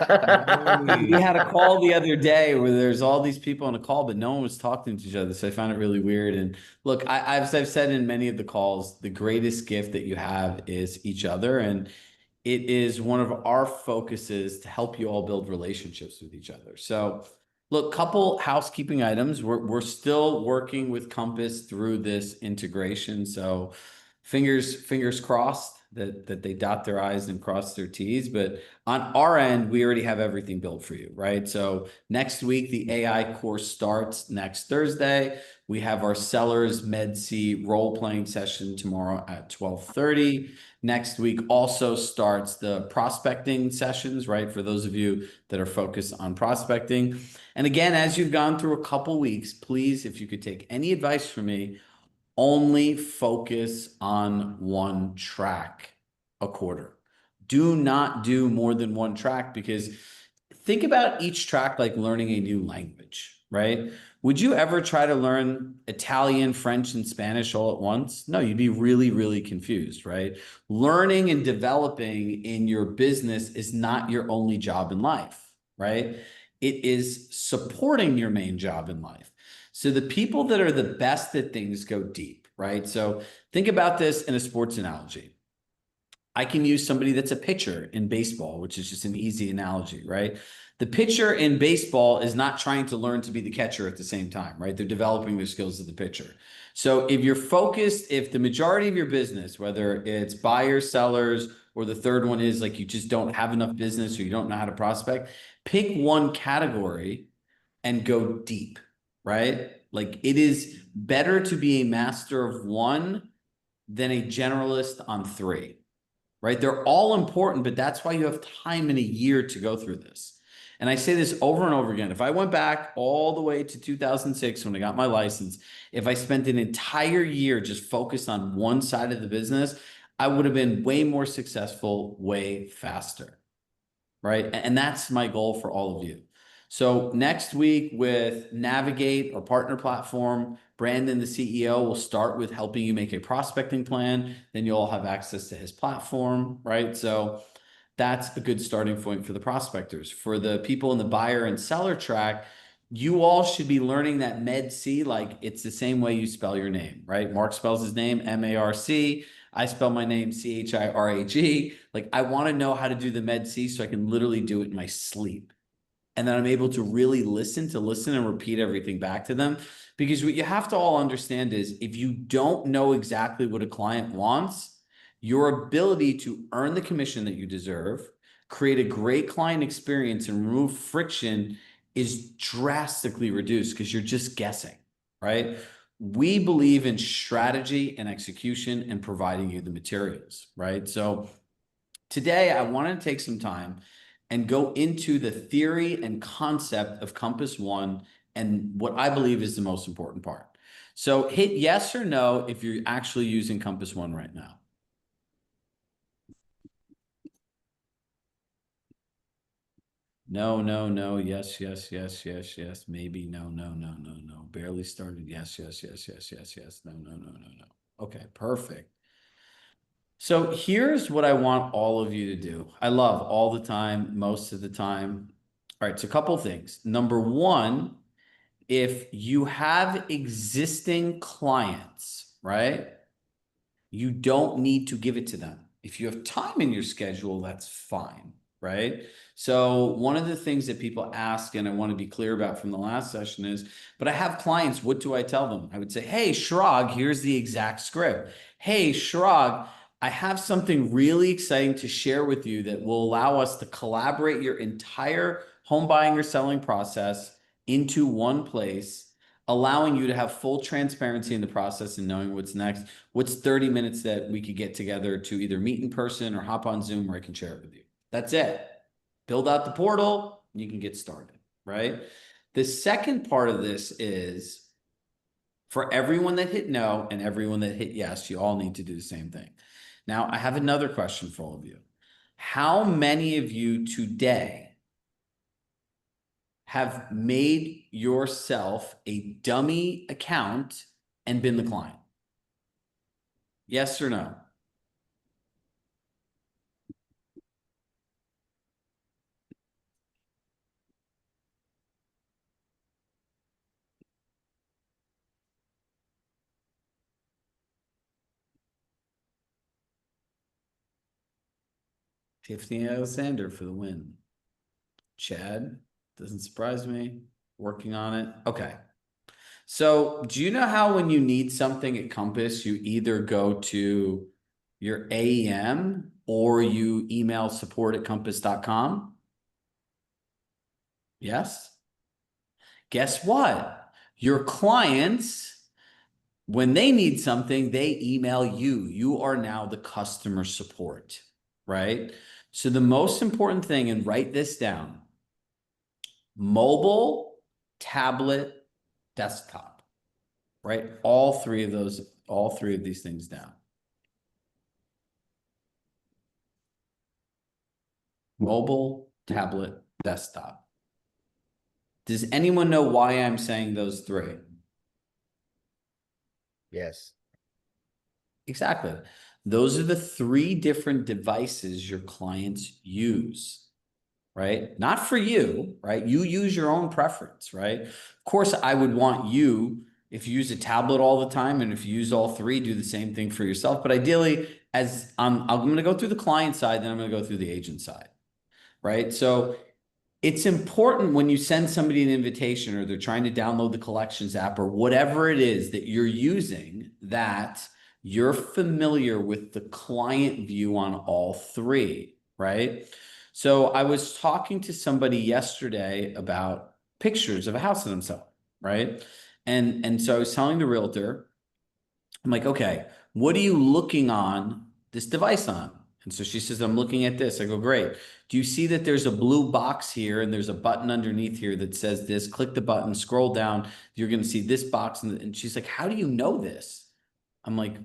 We had a call the other day where there's all these people on a call, but no one was talking to each other. So I found it really weird. And look, I've said in many of the calls, the greatest gift that you have is each other. And it is one of our focuses to help you all build relationships with each other. So, look, couple housekeeping items. We're still working with Compass through this integration. So, fingers crossed that they dot their I's and cross their T's. But on our end, we already have everything built for you, right? So next week, the AI course starts next Thursday. We have our sellers med C role playing session tomorrow at 12:30. Next week also starts the prospecting sessions, right? For those of you that are focused on prospecting. And again, as you've gone through a couple weeks, please, if you could take any advice from me, only focus on one track a quarter. Do not do more than one track because think about each track like learning a new language, right? Would you ever try to learn Italian, French, and Spanish all at once? No, you'd be really, really confused, right? Learning and developing in your business is not your only job in life, right? It is supporting your main job in life. So the people that are the best at things go deep, right? So think about this in a sports analogy. I can use somebody that's a pitcher in baseball, which is just an easy analogy, right? The pitcher in baseball is not trying to learn to be the catcher at the same time, right? They're developing their skills as the pitcher. So if you're focused, if the majority of your business, whether it's buyers, sellers, or the third one is like you just don't have enough business or you don't know how to prospect, pick one category and go deep, right? Like it is better to be a master of one than a generalist on three, right? They're all important, but that's why you have time in a year to go through this. And I say this over and over again. If I went back all the way to 2006 when I got my license, if I spent an entire year just focused on one side of the business, I would have been way more successful, way faster, right? And that's my goal for all of you. So next week with Navigate, our partner platform, Brandon, the CEO, will start with helping you make a prospecting plan. Then you'll all have access to his platform, right? So that's a good starting point for the prospectors. For the people in the buyer and seller track, you all should be learning that Med C like it's the same way you spell your name, right? Mark spells his name M-A-R-C. I spell my name C-H-I-R-A-G. Like I want to know how to do the Med C so I can literally do it in my sleep. And then I'm able to really listen and repeat everything back to them. Because what you have to all understand is if you don't know exactly what a client wants, your ability to earn the commission that you deserve, create a great client experience, and remove friction is drastically reduced because you're just guessing, right? We believe in strategy and execution and providing you the materials, right? So today I wanted to take some time and go into the theory and concept of Compass One and what I believe is the most important part. So hit yes or no if you're actually using Compass One right now. No, no, no, yes, yes, yes, yes, yes, maybe, no, no, no, no, no, barely started, yes, yes, yes, yes, yes, yes, no, no, no, no, no. Okay, perfect. So here's what I want all of you to do. I love all the time, most of the time. All right, so a couple things. Number one, if you have existing clients, right? You don't need to give it to them. If you have time in your schedule, that's fine, right? So one of the things that people ask, and I want to be clear about from the last session is, but I have clients, what do I tell them? I would say, hey, Chirag, here's the exact script. Hey, Chirag, I have something really exciting to share with you that will allow us to collaborate your entire home buying or selling process into one place, allowing you to have full transparency in the process and knowing what's next. What's 30 minutes that we could get together to either meet in person or hop on Zoom where I can share it with you? That's it. Build out the portal, you can get started, right? The second part of this is for everyone that hit no and everyone that hit yes, you all need to do the same thing. Now, I have another question for all of you. How many of you today have made yourself a dummy account and been the client? Yes or no? Tiffany Alexander for the win. Chad, doesn't surprise me. Working on it. Okay. So do you know how when you need something at Compass, you either go to your AEM or you email support@compass.com? Yes. Guess what? Your clients, when they need something, they email you. You are now the customer support, right? So the most important thing, and write this down, mobile, tablet, desktop, right? All three of these things down. Mobile, tablet, desktop. Does anyone know why I'm saying those three? Yes. Exactly. Those are the three different devices your clients use, right? Not for you, right? You use your own preference, right? Of course, I would want you, if you use a tablet all the time and if you use all three, do the same thing for yourself. But ideally, as I'm going to go through the client side, then I'm going to go through the agent side, right? So it's important when you send somebody an invitation or they're trying to download the collections app or whatever it is that you're using, that you're familiar with the client view on all three, right? So I was talking to somebody yesterday about pictures of a house that I'm selling, right? And so I was telling the realtor, I'm like, okay, what are you looking on this device on? And so she says, I'm looking at this. I go, great. Do you see that there's a blue box here and there's a button underneath here that says this? Click the button, scroll down. You're going to see this box. And she's like, how do you know this? I'm like,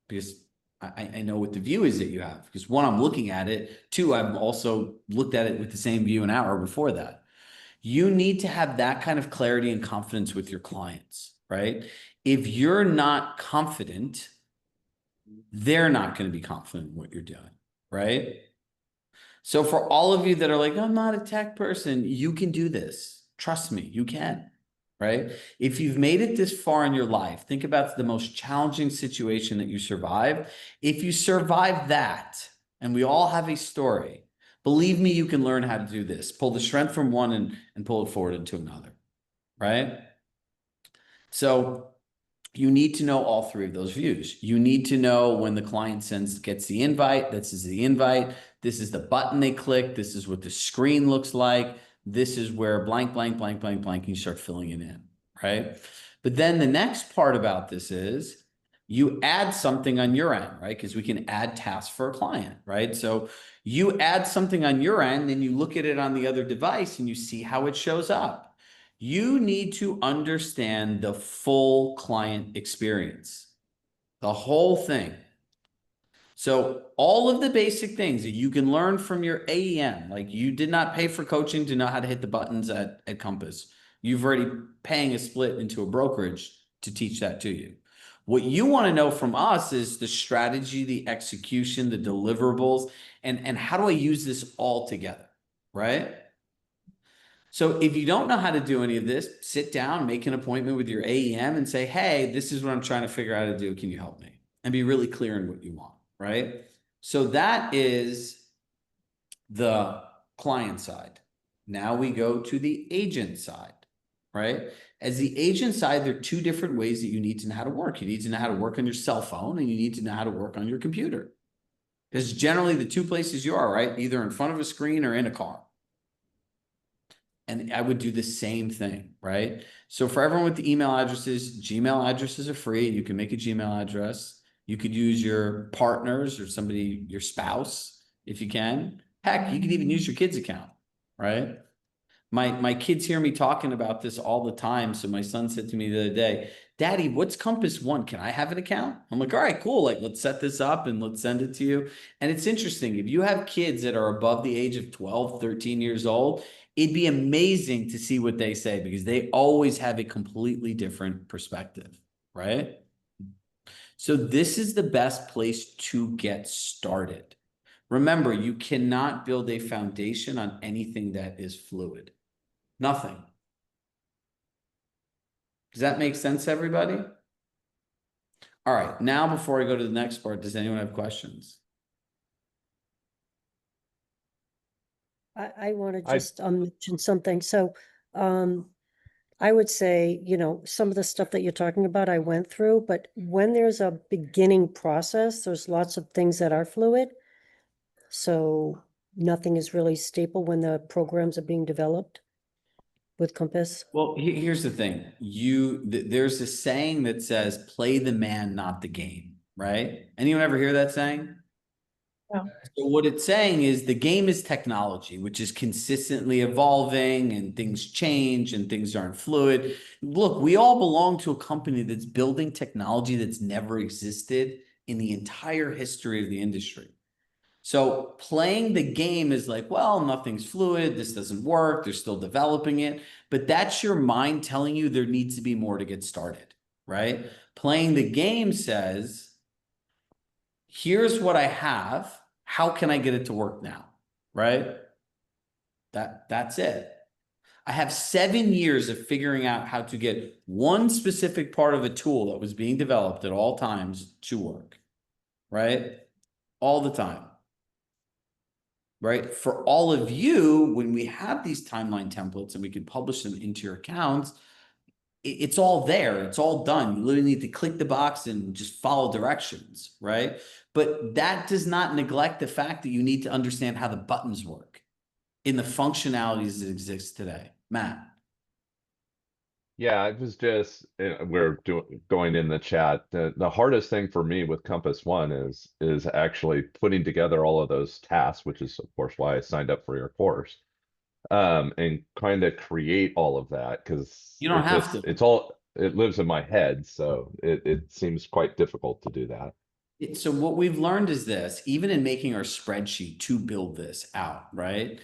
because I know what the view is that you have. Because one, I'm looking at it. Two, I've also looked at it with the same view an hour before that. You need to have that kind of clarity and confidence with your clients, right? If you're not confident, they're not going to be confident in what you're doing, right? So for all of you that are like, I'm not a tech person, you can do this. Trust me, you can, right? If you've made it this far in your life, think about the most challenging situation that you survived. If you survive that, and we all have a story, believe me, you can learn how to do this. Pull the strength from one and pull it forward into another, right? So you need to know all three of those views. You need to know when the client gets the invite, this is the invite, this is the button they click, this is what the screen looks like, this is where blank, blank, blank, blank, blank, and you start filling it in, right? But then the next part about this is you add something on your end, right? Because we can add tasks for a client, right? So you add something on your end, and you look at it on the other device and you see how it shows up. You need to understand the full client experience, the whole thing. So all of the basic things that you can learn from your AEM, like you did not pay for coaching to know how to hit the buttons at Compass. You've already paying a split into a brokerage to teach that to you. What you want to know from us is the strategy, the execution, the deliverables, and how do I use this all together, right? So if you don't know how to do any of this, sit down, make an appointment with your AEM and say, hey, this is what I'm trying to figure out how to do. Can you help me? And be really clear in what you want, right? So that is the client side. Now we go to the agent side, right? As the agent side, there are two different ways that you need to know how to work. You need to know how to work on your cell phone and you need to know how to work on your computer. Because generally the two places you are, right? Either in front of a screen or in a car. And I would do the same thing, right? So for everyone with the email addresses, Gmail addresses are free. You can make a Gmail address. You could use your partners or somebody, your spouse, if you can. Heck, you could even use your kid's account, right? My kids hear me talking about this all the time. So my son said to me the other day, Daddy, what's Compass One? Can I have an account? I'm like, all right, cool. Like, let's set this up and let's send it to you. And it's interesting. If you have kids that are above the age of 12, 13 years old, it'd be amazing to see what they say because they always have a completely different perspective, right? So this is the best place to get started. Remember, you cannot build a foundation on anything that is fluid. Nothing. Does that make sense, everybody? All right. Now, before I go to the next part, does anyone have questions? I want to I just mention something. So um, I would say, some of the stuff that you're talking about, I went through, but when there's a beginning process, there's lots of things that are fluid. So nothing is really staple when the programs are being developed with Compass. Well, here's the thing. There's a saying that says, play the man, not the game, right? Anyone ever hear that saying? Yeah. So what it's saying is the game is technology, which is consistently evolving and things change and things aren't fluid. Look, we all belong to a company that's building technology that's never existed in the entire history of the industry. So playing the game is like, well, nothing's fluid. This doesn't work. They're still developing it. But that's your mind telling you there needs to be more to get started, right? Playing the game says, here's what I have. How can I get it to work now? Right? That's it. I have 7 years of figuring out how to get one specific part of a tool that was being developed at all times to work, right? All the time. Right? For all of you, when we have these timeline templates and we can publish them into your accounts, it's all there. It's all done. You literally need to click the box and just follow directions, right? But that does not neglect the fact that you need to understand how the buttons work in the functionalities that exist today. Matt. Yeah, it was just going in the chat. The hardest thing for me with Compass One is actually putting together all of those tasks, which is of course why I signed up for your course. And kind of create all of that because You don't have to. it lives in my head, so it seems quite difficult to do that. So what we've learned is this, even in making our spreadsheet to build this out, right?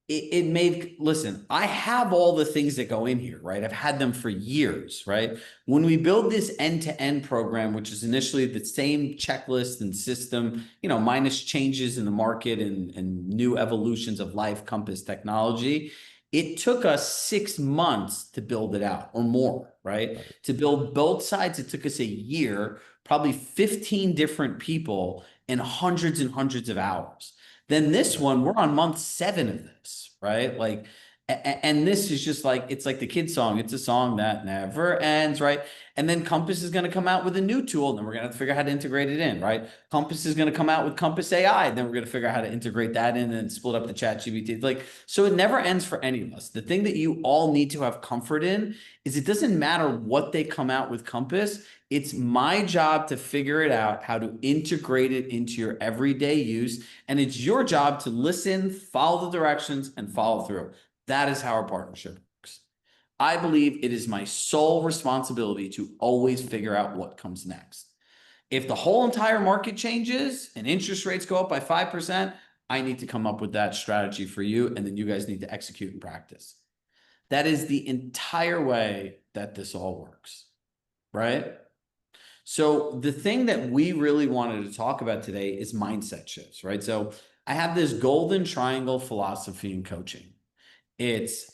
It made, listen, I have all the things that go in here, right? I've had them for years, right? When we build this end-to-end program, which is initially the same checklist and system, minus changes in the market and new evolutions of life compass technology, it took us 6 months to build it out or more, right? Right. To build both sides, it took us a year, probably 15 different people and hundreds of hours. Then this Right. one, we're on month 7 of this, right? Like, and this is just like, it's like the kid song. It's a song that never ends, right? And then Compass is going to come out with a new tool, and then we're going to have to figure out how to integrate it in, right? Compass is going to come out with Compass AI, and then we're going to figure out how to integrate that in and split up the chat GPT. Like, so it never ends for any of us. The thing that you all need to have comfort in is it doesn't matter what they come out with Compass. It's my job to figure it out, how to integrate it into your everyday use. And it's your job to listen, follow the directions, and follow through. That is how our partnership works. I believe it is my sole responsibility to always figure out what comes next. If the whole entire market changes and interest rates go up by 5%, I need to come up with that strategy for you. And then you guys need to execute and practice. That is the entire way that this all works, right? So the thing that we really wanted to talk about today is mindset shifts, right? So I have this golden triangle philosophy in coaching. It's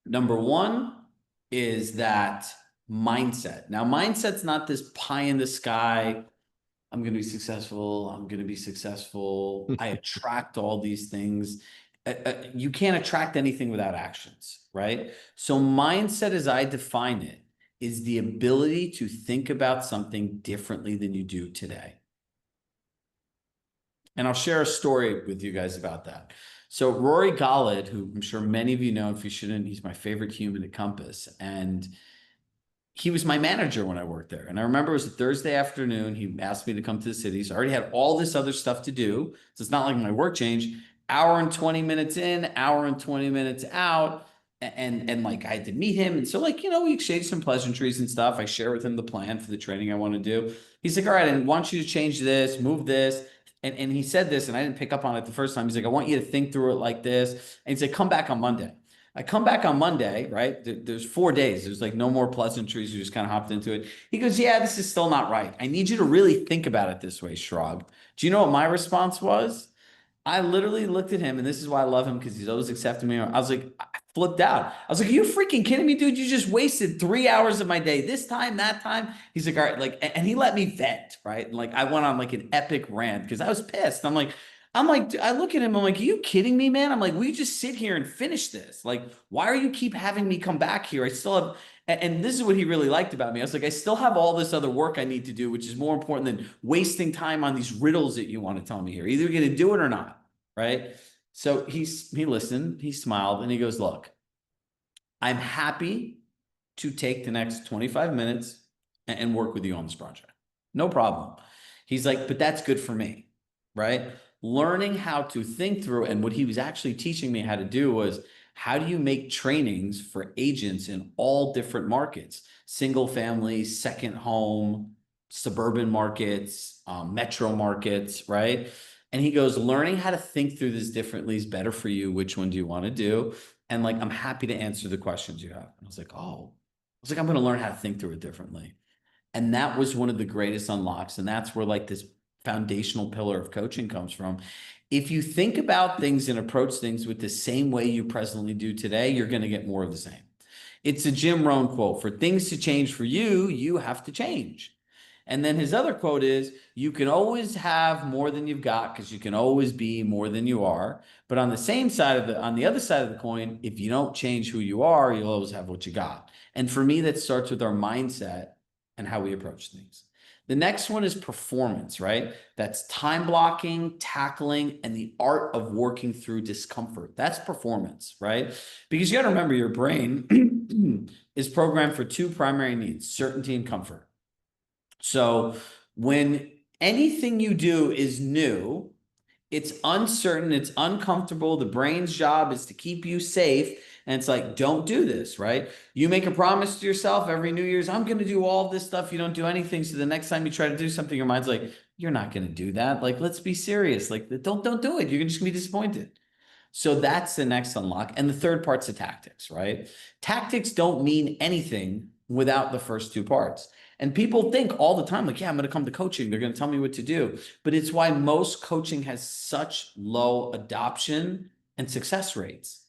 number one is that mindset. Now, mindset's not this pie in the sky. I'm going to be successful. I'm going to be successful. I attract all these things. You can't attract anything without actions, right? So, mindset, as I define it, is the ability to think about something differently than you do today. And I'll share a story with you guys about that. So, Rory Gollett, who I'm sure many of you know, if you shouldn't, he's my favorite human at Compass. And he was my manager when I worked there. And I remember it was a Thursday afternoon. He asked me to come to the city. So I already had all this other stuff to do. So it's not like my work changed. Hour and 20 minutes in, hour and 20 minutes out. And like I had to meet him. And so, like, we exchanged some pleasantries and stuff. I share with him the plan for the training I want to do. He's like, all right, I want you to change this, move this. And he said this, and I didn't pick up on it the first time. He's like, I want you to think through it like this. And he's like, come back on Monday. I come back on Monday, right? There's 4 days. There's like no more pleasantries. We just kind of hopped into it. He goes, yeah, this is still not right. I need you to really think about it this way, Shrug. Do you know what my response was? I literally looked at him, and this is why I love him because he's always accepting me. I was like, I flipped out. I was like, are you freaking kidding me, dude? You just wasted 3 hours of my day. This time, that time. He's like, all right, like, and he let me vent, right? And like, I went on like an epic rant because I was pissed. I'm like, I'm like, I look at him, I'm like, are you kidding me, man? I'm like, we just sit here and finish this. Like, why are you keep having me come back here? I still have, and this is what he really liked about me. I was like, I still have all this other work I need to do, which is more important than wasting time on these riddles that you want to tell me here. Either you're going to do it or not, right? So he listened, he smiled, and he goes, look, I'm happy to take the next 25 minutes and work with you on this project. No problem. He's like, but that's good for me, right? Learning how to think through, and what he was actually teaching me how to do was, how do you make trainings for agents in all different markets, single family, second home, suburban markets, metro markets, right? And he goes, learning how to think through this differently is better for you. Which one do you want to do? And like, I'm happy to answer the questions you have. And I was like, oh, I was like, I'm going to learn how to think through it differently. And that was one of the greatest unlocks. And that's where like this foundational pillar of coaching comes from. If you think about things and approach things with the same way you presently do today, you're going to get more of the same. It's a Jim Rohn quote: for things to change for you, you have to change. And then his other quote is, you can always have more than you've got because you can always be more than you are. But on the same side of on the other side of the coin, if you don't change who you are, you'll always have what you got. And for me, that starts with our mindset and how we approach things. The next one is performance, right? That's time blocking, tackling, and the art of working through discomfort. That's performance, right? Because you got to remember, your brain is programmed for two primary needs: certainty and comfort. So when anything you do is new, it's uncertain, it's uncomfortable. The brain's job is to keep you safe. And it's like, don't do this, right? You make a promise to yourself every New Year's, I'm going to do all this stuff. You don't do anything. So the next time you try to do something, your mind's like, you're not going to do that. Like, let's be serious. Like, don't do it. You're just going to be disappointed. So that's the next unlock. And the third part's the tactics, right? Tactics don't mean anything without the first two parts. And people think all the time, like, yeah, I'm going to come to coaching. They're going to tell me what to do. But it's why most coaching has such low adoption and success rates,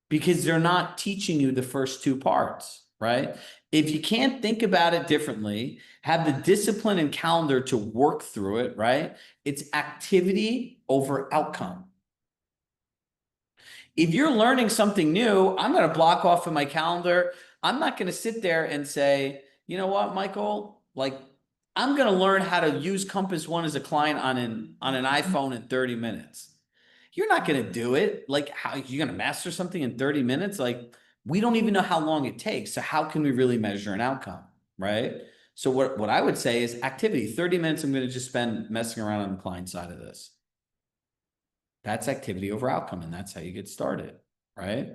because they're not teaching you the first two parts, right? If you can't think about it differently, have the discipline and calendar to work through it, right? It's activity over outcome. If you're learning something new, I'm going to block off in my calendar. I'm not going to sit there and say, you know what, Michael, like, I'm going to learn how to use Compass One as a client on an iPhone in 30 minutes. You're not going to do it. Like, how you're going to master something in 30 minutes? Like, we don't even know how long it takes. So how can we really measure an outcome, right? So what I would say is activity. 30 minutes I'm going to just spend messing around on the client side of this. That's activity over outcome, and that's how you get started, right?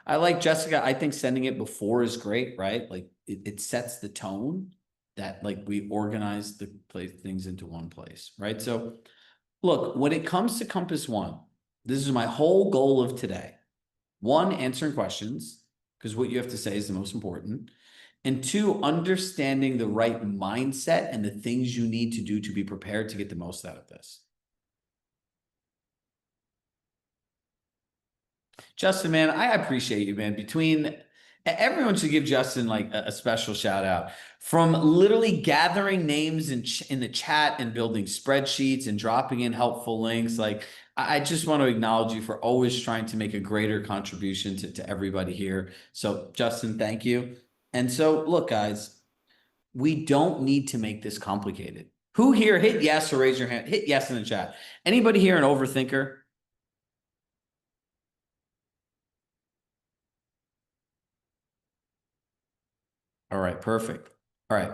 I like Jessica. I think sending it before is great, right? Like it sets the tone that like we organize the place things into one place, right? So look, when it comes to Compass One, this is my whole goal of today. One, answering questions, because what you have to say is the most important. And two, understanding the right mindset and the things you need to do to be prepared to get the most out of this. Justin, man, I appreciate you, man. Between everyone should give Justin like a special shout out, from literally gathering names in the chat and building spreadsheets and dropping in helpful links. Like, I just want to acknowledge you for always trying to make a greater contribution to everybody here. So, Justin, thank you. And so, look, guys, we don't need to make this complicated. Who here, hit yes or raise your hand? Hit yes in the chat. Anybody here an overthinker? All right, perfect. All right,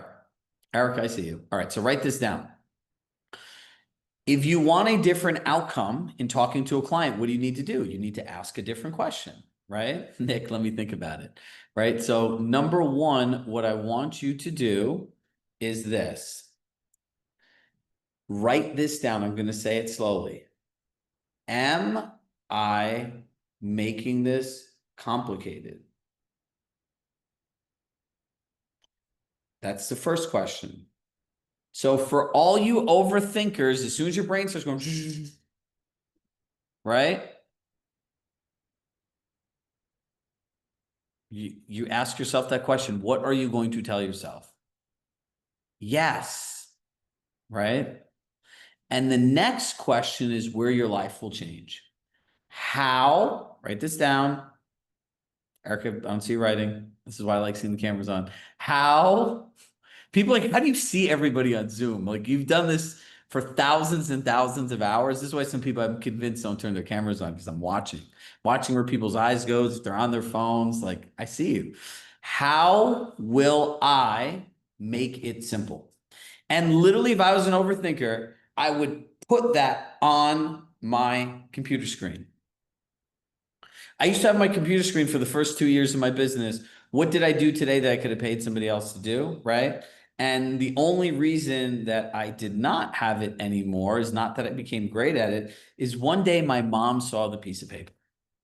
Eric, I see you. All right, so write this down. If you want a different outcome in talking to a client, what do you need to do? You need to ask a different question, right? Nick, let me think about it, right? So number one, what I want you to do is this. Write this down. I'm going to say it slowly. Am I making this complicated? That's the first question. So for all you overthinkers, as soon as your brain starts going, right? You ask yourself that question. What are you going to tell yourself? Yes. Right. And the next question is where your life will change. How, write this down. Erica, I don't see you writing. This is why I like seeing the cameras on. How people like, how do you see everybody on Zoom? Like you've done this for thousands and thousands of hours. This is why some people I'm convinced don't turn their cameras on because I'm watching where people's eyes goes, if they're on their phones. Like I see you. How will I make it simple? And literally, if I was an overthinker, I would put that on my computer screen. I used to have my computer screen for the first 2 years of my business. What did I do today that I could have paid somebody else to do? Right. And the only reason that I did not have it anymore is not that I became great at it, is one day my mom saw the piece of paper,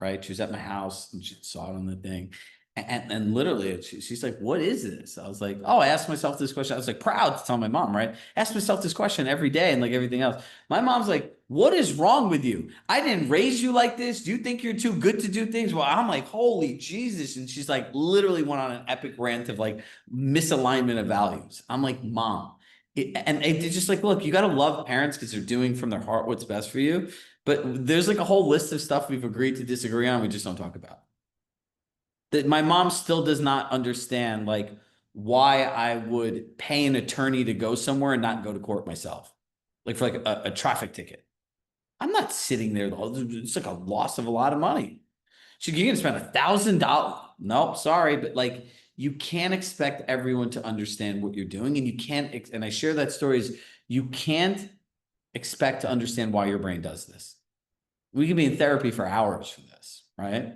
right? She was at my house and she saw it on the thing. And literally, she's like, what is this? I was like, oh, I asked myself this question. I was like, proud to tell my mom, right? Ask myself this question every day and like everything else. My mom's like, what is wrong with you? I didn't raise you like this. Do you think you're too good to do things? Well, I'm like, holy Jesus. And she's like, literally went on an epic rant of like misalignment of values. I'm like, mom. It's just like, look, you got to love parents because they're doing from their heart what's best for you. But there's like a whole list of stuff we've agreed to disagree on. We just don't talk about. That my mom still does not understand like why I would pay an attorney to go somewhere and not go to court myself, like for like a traffic ticket. I'm not sitting there. It's like a loss of a lot of money. So you're gonna spend $1,000. Nope, sorry, but like you can't expect everyone to understand what you're doing, and you can't. And I share that story is you can't expect to understand why your brain does this. We can be in therapy for hours for this, right?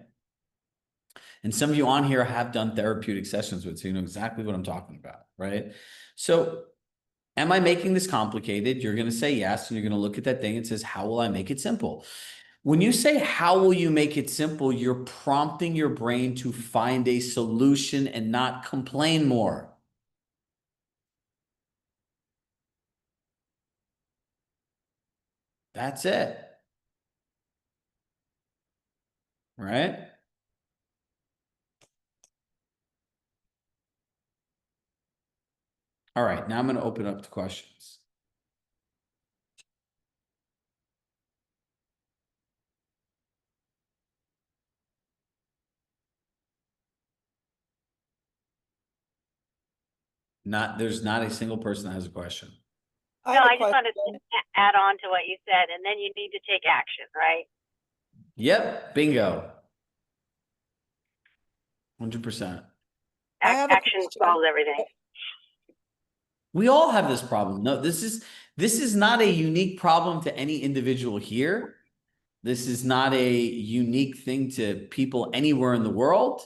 And some of you on here have done therapeutic sessions with, so you know exactly what I'm talking about, right? So, am I making this complicated? You're going to say yes, and you're going to look at that thing and says, how will I make it simple? When you say, how will you make it simple? You're prompting your brain to find a solution and not complain more. That's it. Right? All right, now I'm going to open up to questions. There's not a single person that has a question. No, I just wanted to add on to what you said, and then you need to take action, right? Yep, bingo. 100%. Action solves everything. We all have this problem. No, this is not a unique problem to any individual here. This is not a unique thing to people anywhere in the world.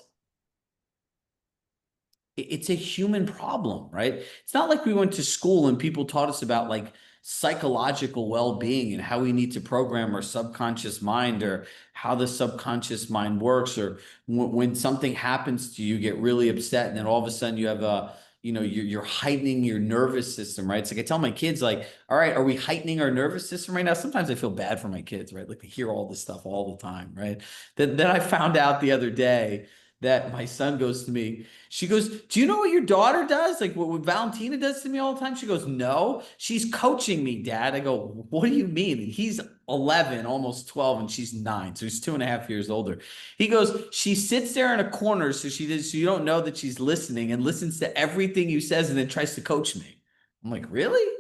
It's a human problem, right? It's not like we went to school and people taught us about like psychological well-being and how we need to program our subconscious mind or how the subconscious mind works, or when something happens to you, you get really upset and then all of a sudden you have you're heightening your nervous system, right? It's like I tell my kids, like, all right, are we heightening our nervous system right now? Sometimes I feel bad for my kids, right? Like they hear all this stuff all the time, right? Then I found out the other day that my son goes to me, she goes, do you know what your daughter does? Like what Valentina does to me all the time? She goes, no, she's coaching me, Dad. I go, what do you mean? And he's 11, almost 12, and she's 9. So he's 2.5 years older. He goes, she sits there in a corner so you don't know that she's listening and listens to everything you says and then tries to coach me. I'm like, really?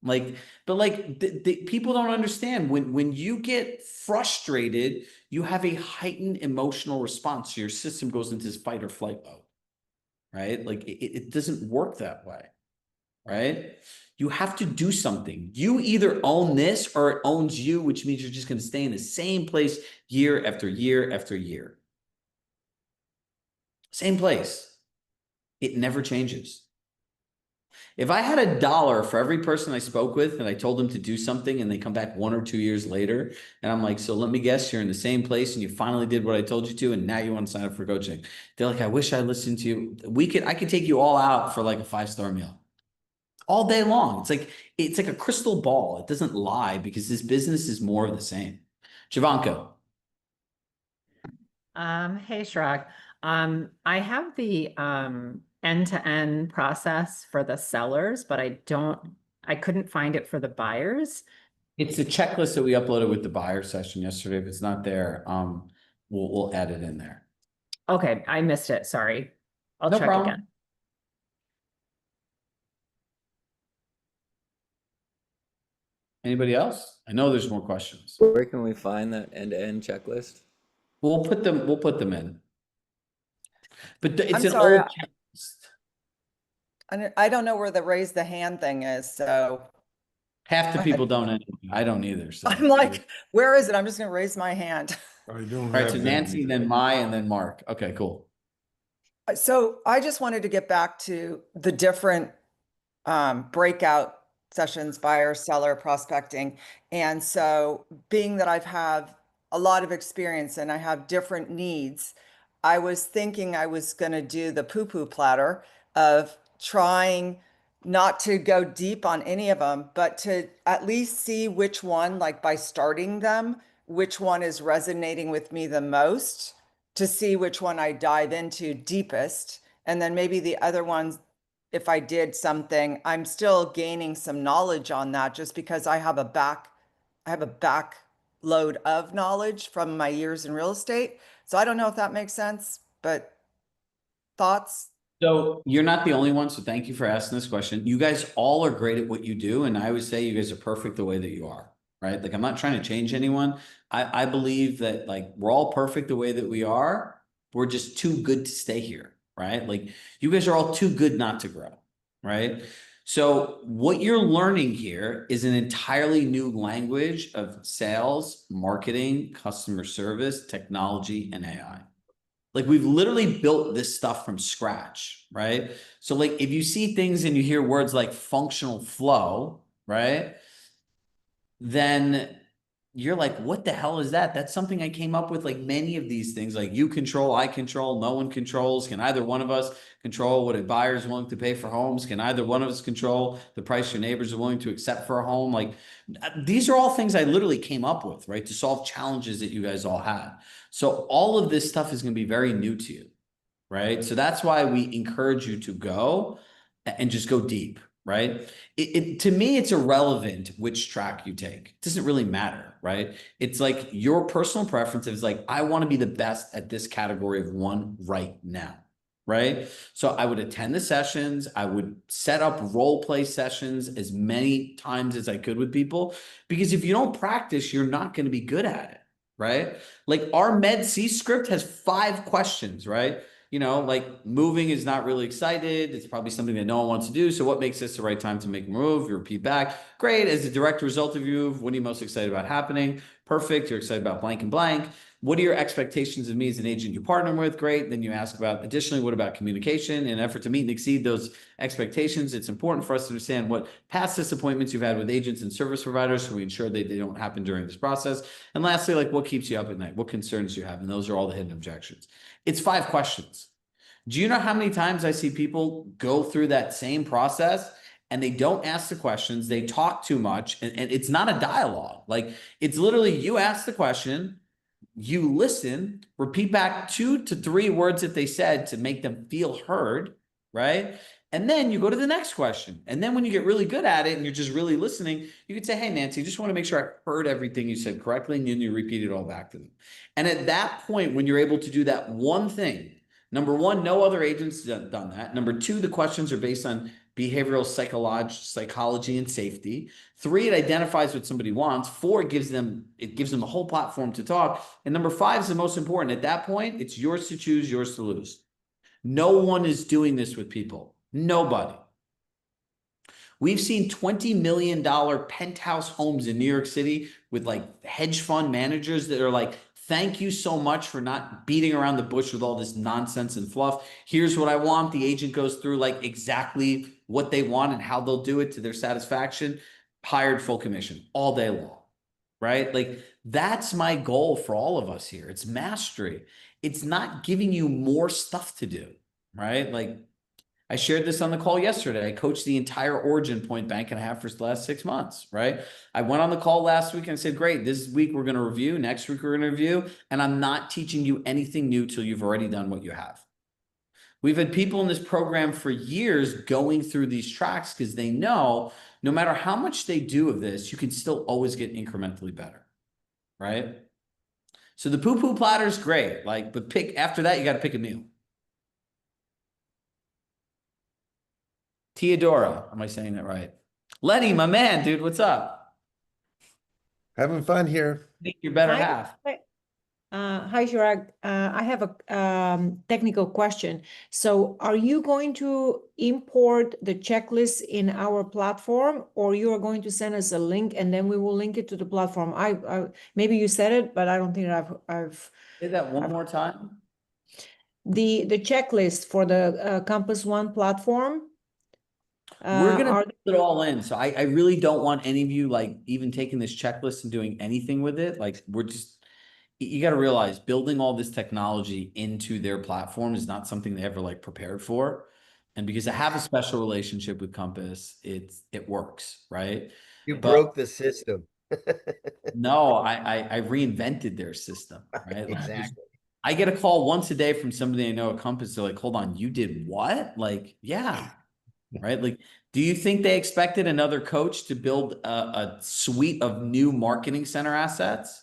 Like, but like people don't understand when you get frustrated, you have a heightened emotional response. So your system goes into this fight or flight mode, right? Like it doesn't work that way, right? You have to do something. You either own this or it owns you, which means you're just going to stay in the same place year after year after year. Same place. It never changes. If I had $1 for every person I spoke with and I told them to do something and they come back 1 or 2 years later and I'm like, so let me guess, you're in the same place and you finally did what I told you to and now you want to sign up for coaching. They're like, I wish I listened to you. I could take you all out for like a 5-star meal all day long. It's like a crystal ball. It doesn't lie because this business is more of the same. Javanko. Hey, Chirag. I have the end-to-end process for the sellers, but I couldn't find it for the buyers. It's the checklist that we uploaded with the buyer session yesterday. If it's not there, we'll add it in there. Okay, I missed it. Sorry. I'll No check problem. again. Anybody else? I know there's more questions. Where can we find that end-to-end checklist? We'll put them in. But it's I'm an sorry, old checklist. I don't know where the raise the hand thing is, so Half the Go people ahead. don't anyway. I don't either. So I'm like, where is it? I'm just gonna raise my hand. all right, so Nancy, then Mai, and then Mark. Okay, cool. So I just wanted to get back to the different breakout sessions, buyer, seller, prospecting. And so being that I've had a lot of experience and I have different needs, I was thinking I was going to do the poo-poo platter of trying not to go deep on any of them, but to at least see which one, like by starting them, which one is resonating with me the most, to see which one I dive into deepest. And then maybe the other ones, if I did something, I'm still gaining some knowledge on that just because I have a backload of knowledge from my years in real estate. So I don't know if that makes sense, but thoughts? So you're not the only one. So thank you for asking this question. You guys all are great at what you do. And I would say you guys are perfect the way that you are, right? Like I'm not trying to change anyone. I believe that like we're all perfect the way that we are. We're just too good to stay here, right? Like you guys are all too good not to grow, right? So what you're learning here is an entirely new language of sales, marketing, customer service, technology, and AI. Like we've literally built this stuff from scratch, right? So like if you see things and you hear words like functional flow, right? Then you're like, what the hell is that? That's something I came up with. Like many of these things, like you control, I control, no one controls. Can either one of us control what a buyer is willing to pay for homes? Can either one of us control the price your neighbors are willing to accept for a home? Like these are all things I literally came up with, right? To solve challenges that you guys all had. So all of this stuff is going to be very new to you, right? So that's why we encourage you to go and just go deep, right? To me, it's irrelevant which track you take. It doesn't really matter, right? It's like your personal preference is like, I want to be the best at this category of one right now, right? So I would attend the sessions. I would set up role play sessions as many times as I could with people, because if you don't practice, you're not going to be good at it, right? Like our Med C script has 5 questions, right? You know, like moving is not really excited. It's probably something that no one wants to do. So what makes this the right time to make a move? You repeat back. Great. As a direct result of you, what are you most excited about happening? Perfect. You're excited about blank and blank. What are your expectations of me as an agent you partner with? Great. Then you ask about, additionally, what about communication? In an effort to meet and exceed those expectations, it's important for us to understand what past disappointments you've had with agents and service providers so we ensure that they don't happen during this process. And lastly, like what keeps you up at night? What concerns you have? And those are all the hidden objections. It's 5 questions. Do you know how many times I see people go through that same process and they don't ask the questions, they talk too much, and it's not a dialogue. Like it's literally you ask the question, you listen, repeat back 2 to 3 words that they said to make them feel heard, right? And then you go to the next question. And then when you get really good at it and you're just really listening, you could say, hey, Nancy, just want to make sure I heard everything you said correctly. And then you repeat it all back to them. And at that point, when you're able to do that one thing, number 1, no other agents have done that. Number 2, the questions are based on behavioral psychology and safety. 3, it identifies what somebody wants. 4, it gives them the whole platform to talk. And number 5 is the most important. At that point, it's yours to choose, yours to lose. No one is doing this with people. Nobody. We've seen $20 million penthouse homes in New York City with like hedge fund managers that are like, thank you so much for not beating around the bush with all this nonsense and fluff. Here's what I want. The agent goes through like exactly what they want and how they'll do it to their satisfaction. Hired full commission all day long, right? Like that's my goal for all of us here. It's mastery. It's not giving you more stuff to do, right? Like I shared this on the call yesterday. I coached the entire Origin Point Bank and a half for the last 6 months, right? I went on the call last week and I said, great, this week we're going to review. Next week we're going to review. And I'm not teaching you anything new till you've already done what you have. We've had people in this program for years going through these tracks because they know no matter how much they do of this, you can still always get incrementally better, right? So the poo-poo platter is great, like, but after that, you got to pick a meal. Teodora, am I saying that right? Letty, my man, dude, what's up? Having fun here. I think your better Hi. half. Hi, Chirag. I have a technical question. So are you going to import the checklist in our platform, or you are going to send us a link and then we will link it to the platform? I maybe you said it, but I don't think I've Say that one more time. the checklist for the Compass One platform. We're gonna are put it all in. So I really don't want any of you like even taking this checklist and doing anything with it. Like we're just, you got to realize building all this technology into their platform is not something they ever like prepared for. And because I have a special relationship with Compass, it works, right? You But broke the system. no, I reinvented their system, right? Like, Exactly. I get a call once a day from somebody I know at Compass. They're like, hold on, you did what? Like, yeah, right? Like, do you think they expected another coach to build a suite of new marketing center assets?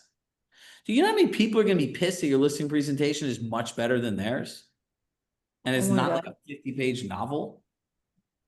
Do you know how many people are going to be pissed that your listing presentation is much better than theirs? And it's Oh my not God. like a 50-page novel?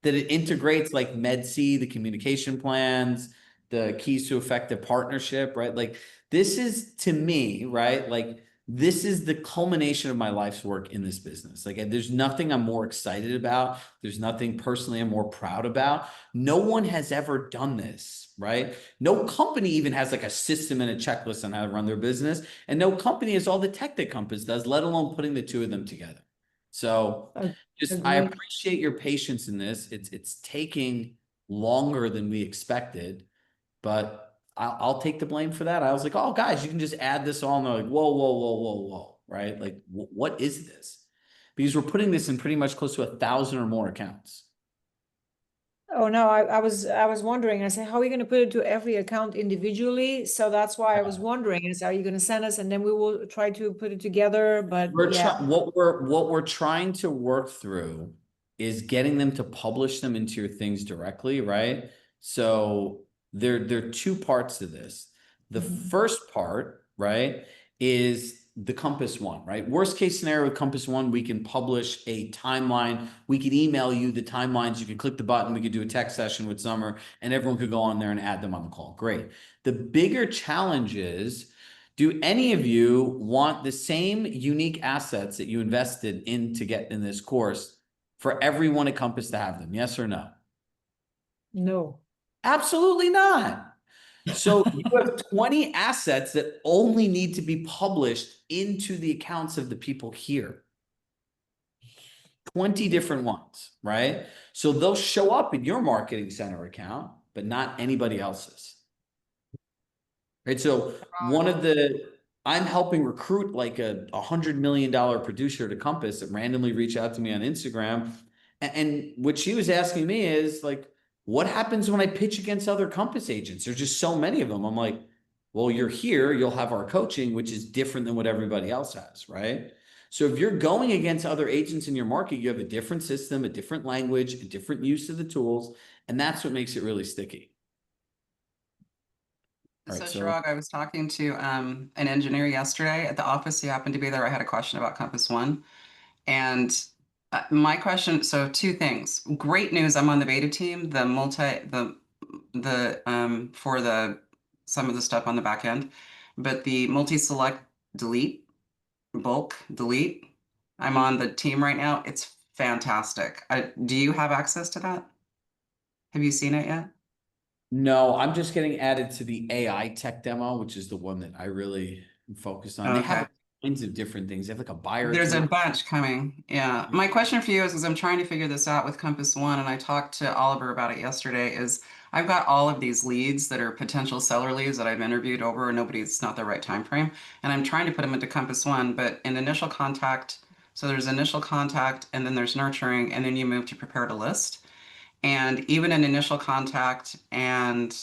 That it integrates like MedC, the communication plans, the keys to effective partnership, right? Like this is to me, right? Like this is the culmination of my life's work in this business. Like there's nothing I'm more excited about. There's nothing personally I'm more proud about. No one has ever done this, right? No company even has like a system and a checklist on how to run their business. And no company has all the tech that Compass does, let alone putting the two of them together. So I Agreed. appreciate your patience in this. It's taking longer than we expected, but I'll take the blame for that. I was like, oh, guys, you can just add this on. They're like, whoa, whoa, whoa, whoa, whoa, right? Like, what is this? Because we're putting this in pretty much close to 1,000 or more accounts. Oh no, I was wondering. I said, how are you going to put it to every account individually? So that's why I was wondering. Is are you going to send us and then we will try to put it together? But yeah, What we're trying to work through is getting them to publish them into your things directly, right? So there are two parts to this. The first part, right, is the Compass One, right? Worst case scenario with Compass One, we can publish a timeline. We could email you the timelines. You could click the button. We could do a text session with Summer, and everyone could go on there and add them on the call. Great. The bigger challenge is, do any of you want the same unique assets that you invested in to get in this course for everyone at Compass to have them? Yes or no? no. Absolutely not. So you have 20 assets that only need to be published into the accounts of the people here. 20 different ones, right? So they'll show up in your marketing center account, but not anybody else's. Right. So I'm helping recruit like a $100 million producer to Compass that randomly reached out to me on Instagram. And what she was asking me is like, what happens when I pitch against other Compass agents? There's just so many of them. I'm like, well, you're here, you'll have our coaching, which is different than what everybody else has, right? So if you're going against other agents in your market, you have a different system, a different language, a different use of the tools, and that's what makes it really sticky. So Right, Chirag, I was talking to an engineer yesterday at the office. He happened to be there. I had a question about Compass One. And my question, so two things. Great news, I'm on the beta team, for the some of the stuff on the back end, but the multi-select delete, bulk delete, I'm on the team right now. It's fantastic. Do you have access to that? Have you seen it yet? No, I'm just getting added to the AI tech demo, which is the one that I really am focused on. They Okay. have kinds of different things. They have like a buyer There's a tool. bunch coming. Yeah. My question for you is, because I'm trying to figure this out with Compass One, and I talked to Oliver about it yesterday, is I've got all of these leads that are potential seller leads that I've interviewed over, and it's not the right time frame. And I'm trying to put them into Compass One, but in initial contact, so there's initial contact, and then there's nurturing, and then you move to prepare to list. And even in initial contact and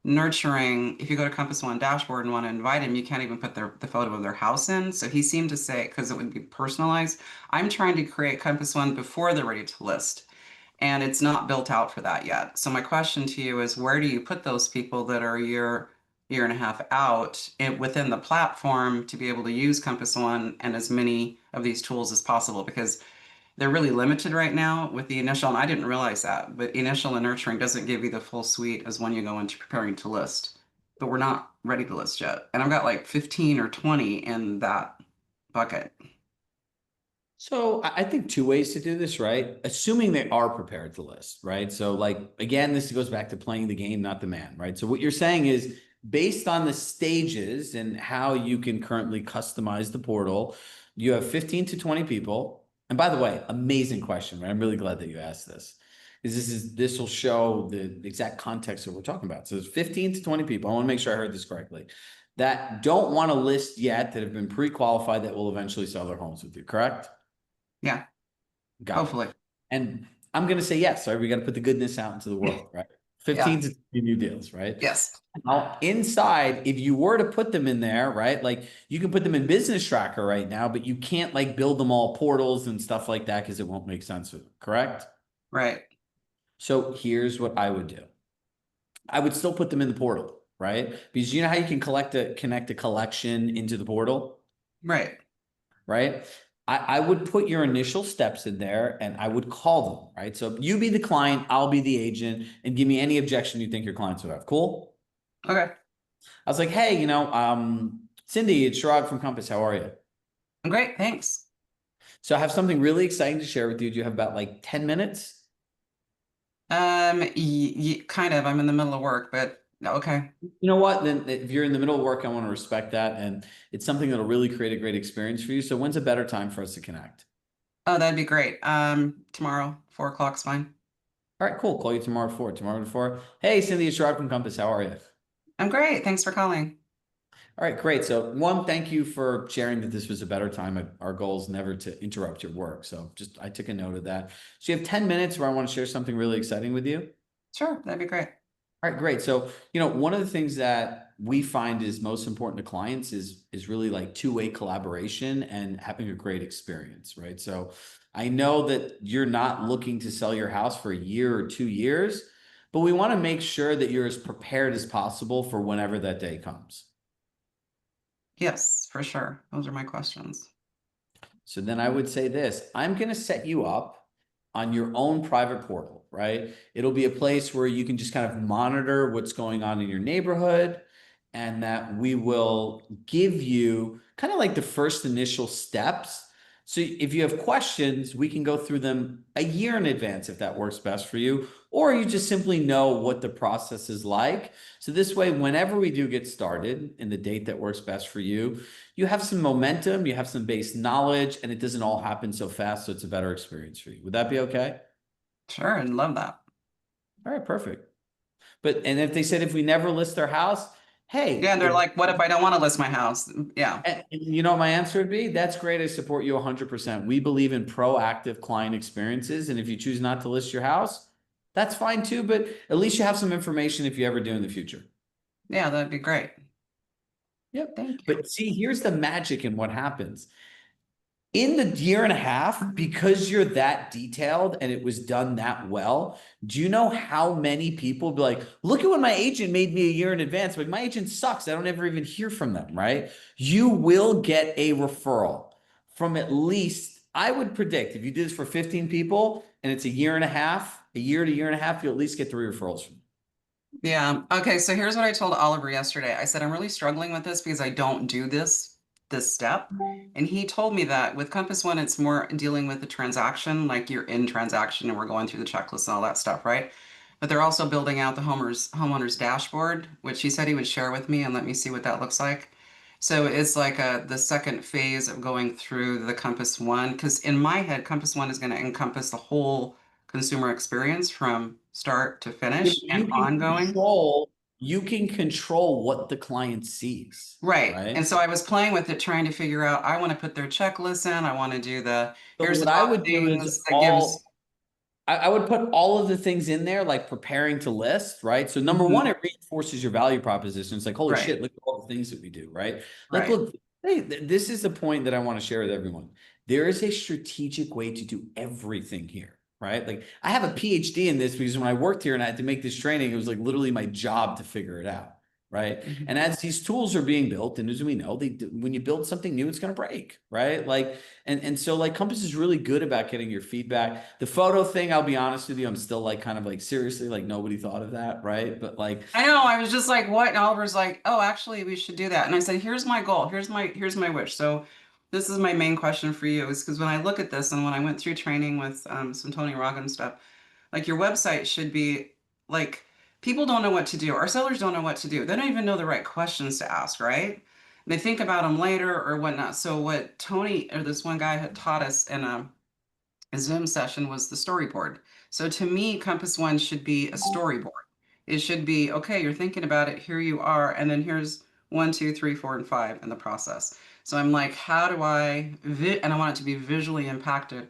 nurturing, if you go to Compass One dashboard and want to invite him, you can't even put the photo of their house in. So he seemed to say, because it would be personalized, I'm trying to create Compass One before they're ready to list. And it's not built out for that yet. So my question to you is, where do you put those people that are a year and a half out within the platform to be able to use Compass One and as many of these tools as possible? Because they're really limited right now with the initial, and I didn't realize that, but initial and nurturing doesn't give you the full suite as when you go into preparing to list. But we're not ready to list yet. And I've got like 15 or 20 in that bucket. So I think two ways to do this, right? Assuming they are prepared to list, right? So like, again, this goes back to playing the game, not the man, right? So what you're saying is based on the stages and how you can currently customize the portal, you have 15 to 20 people. And by the way, amazing question, right? I'm really glad that you asked this. Because this will show the exact context that we're talking about. So it's 15 to 20 people. I want to make sure I heard this correctly. That don't want to list yet, that have been pre-qualified, that will eventually sell their homes with you, correct? Yeah, Got it. hopefully. And I'm going to say yes, right? We got to put the goodness out into the world, right? 15 to 20 new deals, right? Yes. Now, inside, if you were to put them in there, right? Like you can put them in Business Tracker right now, but you can't like build them all portals and stuff like that because it won't make sense for them, correct? Right. So here's what I would do. I would still put them in the portal, right? Because you know how you can connect a collection into the portal? Right. Right? I would put your initial steps in there and I would call them, right? So you be the client, I'll be the agent, and give me any objection you think your clients would have. Cool? Okay. I was like, hey, Cindy, it's Chirag from Compass. How are you? I'm great. Thanks. So I have something really exciting to share with you. Do you have about like 10 minutes? Kind of. I'm in the middle of work, but okay. You know what? Then if you're in the middle of work, I want to respect that. And it's something that'll really create a great experience for you. So when's a better time for us to connect? Oh, that'd be great. Tomorrow, 4 o'clock's fine. All right, cool. Call you tomorrow at 4. Tomorrow at 4. Hey, Cindy, it's Chirag from Compass. How are you? I'm great. Thanks for calling. All right, great. So one, thank you for sharing that this was a better time. Our goal is never to interrupt your work. So I took a note of that. So you have 10 minutes where I want to share something really exciting with you. Sure, that'd be great. All right, great. So, one of the things that we find is most important to clients is really like two-way collaboration and having a great experience, right? So I know that you're not looking to sell your house for a year or 2 years, but we want to make sure that you're as prepared as possible for whenever that day comes. Yes, for sure. Those are my questions. So then I would say this, I'm going to set you up on your own private portal, right? It'll be a place where you can just kind of monitor what's going on in your neighborhood, and that we will give you kind of like the first initial steps. So if you have questions, we can go through them a year in advance if that works best for you, or you just simply know what the process is like. So this way, whenever we do get started in the date that works best for you, you have some momentum, you have some base knowledge, and it doesn't all happen so fast. So it's a better experience for you. Would that be okay? Sure, I'd love that. All right, perfect. And if they said, if we never list their house, hey. Yeah, they're like, what if I don't want to list my house? Yeah. And you know what my answer would be? That's great. I support you 100%. We believe in proactive client experiences. And if you choose not to list your house, that's fine too. But at least you have some information if you ever do in the future. Yeah, that'd be great. Yep. Thank you. But see, here's the magic in what happens. In the year and a half, because you're that detailed and it was done that well, do you know how many people be like, look at what my agent made me a year in advance? Like, my agent sucks. I don't ever even hear from them, right? You will get a referral from at least, I would predict, if you do this for 15 people and it's a year and a half, a year to year and a half, you'll at least get 3 referrals from them. Yeah. Okay. So here's what I told Oliver yesterday. I said, I'm really struggling with this because I don't do this step. And he told me that with Compass One, it's more dealing with the transaction, like you're in transaction and we're going through the checklist and all that stuff, right? But they're also building out the homeowner's dashboard, which he said he would share with me and let me see what that looks like. So it's like the second phase of going through the Compass One, because in my head, Compass One is going to encompass the whole consumer experience from start to finish and ongoing. You can control what the client sees. Right. And so I was playing with it, trying to figure out, I want to put their checklist in. I want to do here's what the I would do is I would put all of the things in there, like preparing to list, right? So number one, it reinforces your value proposition. It's like, holy Right. shit, look at all the things that we do, right? Like, Right. look, hey, this is the point that I want to share with everyone. There is a strategic way to do everything here, right? Like I have a PhD in this because when I worked here and I had to make this training, it was like literally my job to figure it out. Right. And as these tools are being built, and as we know, when you build something new, it's going to break. Right. Like, and so like Compass is really good about getting your feedback. The photo thing, I'll be honest with you, I'm still like kind of like seriously, like nobody thought of that. Right. But like, I know, I was just like, what? And Oliver's like, oh, actually, we should do that. And I said, here's my goal. Here's my wish. So this is my main question for you is because when I look at this and when I went through training with some Tony Robbins stuff, like your website should be like, people don't know what to do. Our sellers don't know what to do. They don't even know the right questions to ask, right? They think about them later or whatnot. So what Tony or this one guy had taught us in a Zoom session was the storyboard. So to me, Compass One should be a storyboard. It should be, okay, you're thinking about it, here you are, and then here's 1, 2, 3, 4, and 5 in the process. So I'm like, how do and I want it to be visually impact, can't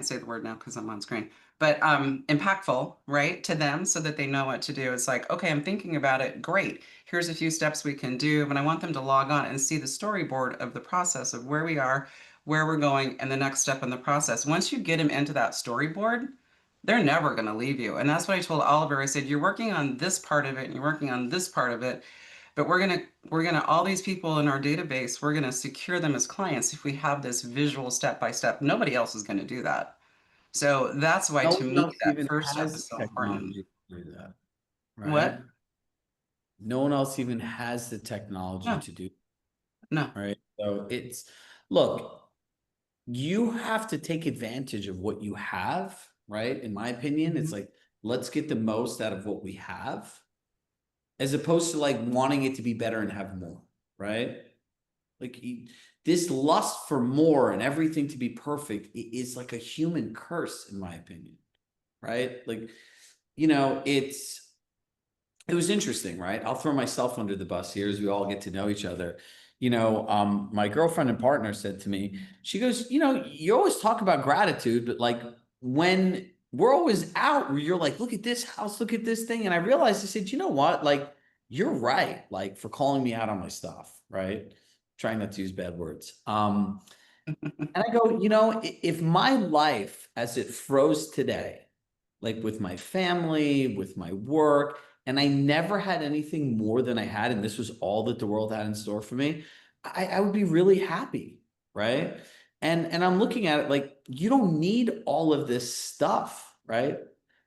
say the word now because I'm on screen, but impactful, right, to them so that they know what to do. It's like, okay, I'm thinking about it. Great. Here's a few steps we can do. But I want them to log on and see the storyboard of the process of where we are, where we're going, and the next step in the process. Once you get them into that storyboard, they're never going to leave you. And that's what I told Oliver. I said, you're working on this part of it and you're working on this part of it. But we're gonna all these people in our database, we're gonna secure them as clients if we have this visual step by step. Nobody else is gonna do that. So that's why no to one me else that even first step is has so important. technology to do that. Right. What? No one else even has the technology No, to do. no. Right. So look, you have to take advantage of what you have, right? In my opinion, it's like, let's get the most out of what we have, as opposed to like wanting it to be better and have more, right? Like this lust for more and everything to be perfect is like a human curse, in my opinion, right? Like, it was interesting, right? I'll throw myself under the bus here as we all get to know each other. My girlfriend and partner said to me, she goes, you always talk about gratitude, but like when we're always out where you're like, look at this house, look at this thing. And I realized, I said, you know what? Like, you're right. Like for calling me out on my stuff, right? Trying not to use bad words. And I go, if my life as it froze today, like with my family, with my work, and I never had anything more than I had, and this was all that the world had in store for me, I would be really happy, right? And I'm looking at it like, you don't need all of this stuff, right?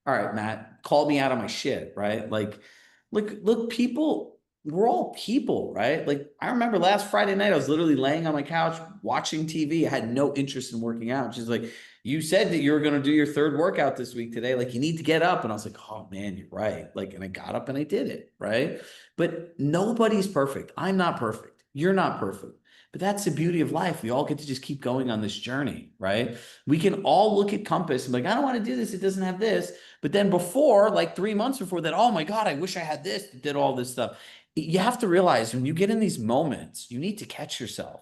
All right, Matt, call me out on my shit, right? Like, look, people, we're all people, right? Like, I remember last Friday night, I was literally laying on my couch watching TV. I had no interest in working out. She's like, you said that you were going to do your third workout this week today. Like, you need to get up. And I was like, oh man, you're right. Like, and I got up and I did it. Right. But nobody's perfect. I'm not perfect. You're not perfect. But that's the beauty of life. We all get to just keep going on this journey. Right. We can all look at Compass and be like, I don't want to do this. It doesn't have this. But then before, like 3 months before that, oh my God, I wish I had this, did all this stuff. You have to realize when you get in these moments, you need to catch yourself,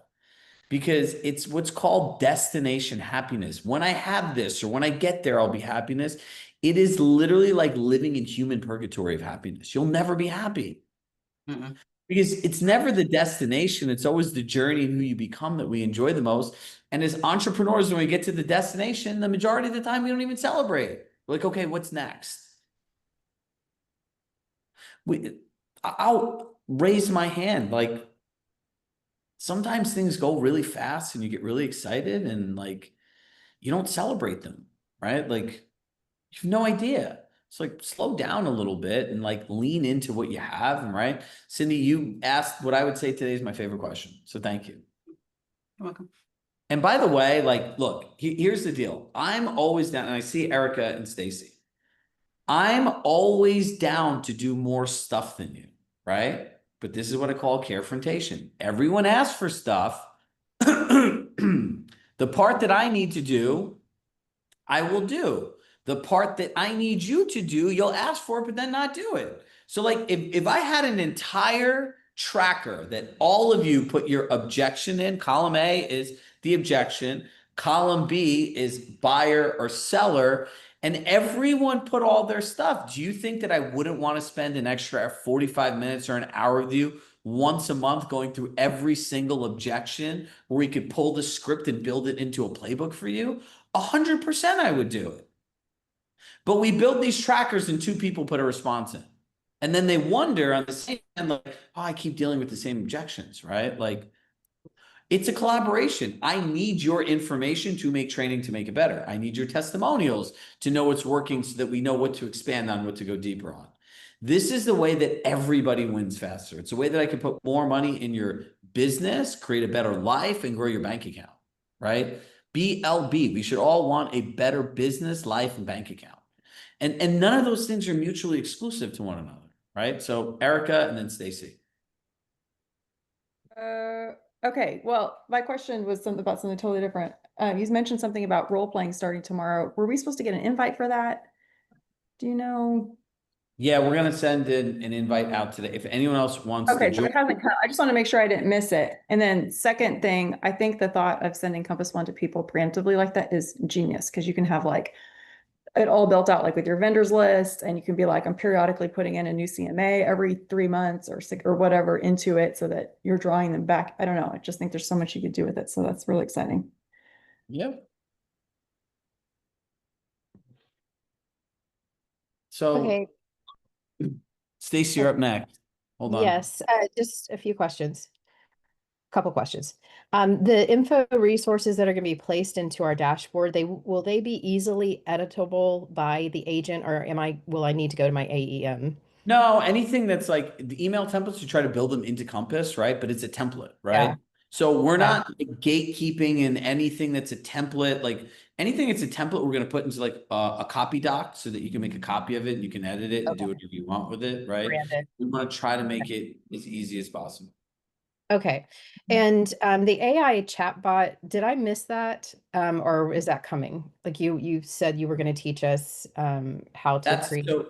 because it's what's called destination happiness. When I have this or when I get there, I'll be happiness. It is literally like living in human purgatory of happiness. You'll never be happy because it's never the destination. It's always the journey and who you become that we enjoy the most. And as entrepreneurs, when we get to the destination, the majority of the time, we don't even celebrate. We're like, okay, what's next? I'll raise my hand. Like, sometimes things go really fast and you get really excited and like you don't celebrate them, right? Like you have no idea. It's like slow down a little bit and like lean into what you have. And right, Cindy, you asked what I would say today is my favorite question. So thank you. You're welcome. And by the way, like, look, here's the deal. I'm always down, and I see Erica and Stacy. I'm always down to do more stuff than you, right? But this is what I call carefrontation. Everyone asks for stuff. The part that I need to do, I will do. The part that I need you to do, you'll ask for it, but then not do it. So like if I had an entire tracker that all of you put your objection in, column A is the objection, Column B is buyer or seller, and everyone put all their stuff. Do you think that I wouldn't want to spend an extra 45 minutes or an hour with you once a month going through every single objection where we could pull the script and build it into a playbook for you? 100% I would do it. But we build these trackers and two people put a response in. And then they wonder on the same end, like, oh, I keep dealing with the same objections, right? Like, it's a collaboration. I need your information to make training to make it better. I need your testimonials to know what's working so that we know what to expand on, what to go deeper on. This is the way that everybody wins faster. It's a way that I can put more money in your business, create a better life, and grow your bank account, right? BLB. We should all want a better business, life, and bank account. And none of those things are mutually exclusive to one another, right? So Erica and then Stacy. Okay, well, my question was about something totally different. You mentioned something about role playing starting tomorrow. Were we supposed to get an invite for that? Do you know? Yeah, we're gonna send an invite out today. If anyone else wants to Okay, so join. it hasn't come. I just want to make sure I didn't miss it. And then second thing, I think the thought of sending Compass One to people preemptively like that is genius because you can have like it all built out like with your vendors list, and you can be like, I'm periodically putting in a new CMA every 3 months or 6 or whatever into it so that you're drawing them back. I don't know. I just think there's so much you could do with it. So that's really exciting. Yep. So Okay, Stacy, you're up next. Hold on. yes, just a few questions. Couple questions. The info resources that are going to be placed into our dashboard, will they be easily editable by the agent, or will I need to go to my AEM? No, anything that's like the email templates, you try to build them into Compass, right? But it's a template, right? Yeah. So we're Okay. not gatekeeping in anything that's a template. Like anything that's a template, we're going to put into like a copy doc so that you can make a copy of it and you can edit it and do whatever you want with it, right? Branded. We want to try to make it as easy as possible. Okay. And the AI chatbot, did I miss that? Or is that coming? Like you said you were going to teach us how to That's create. so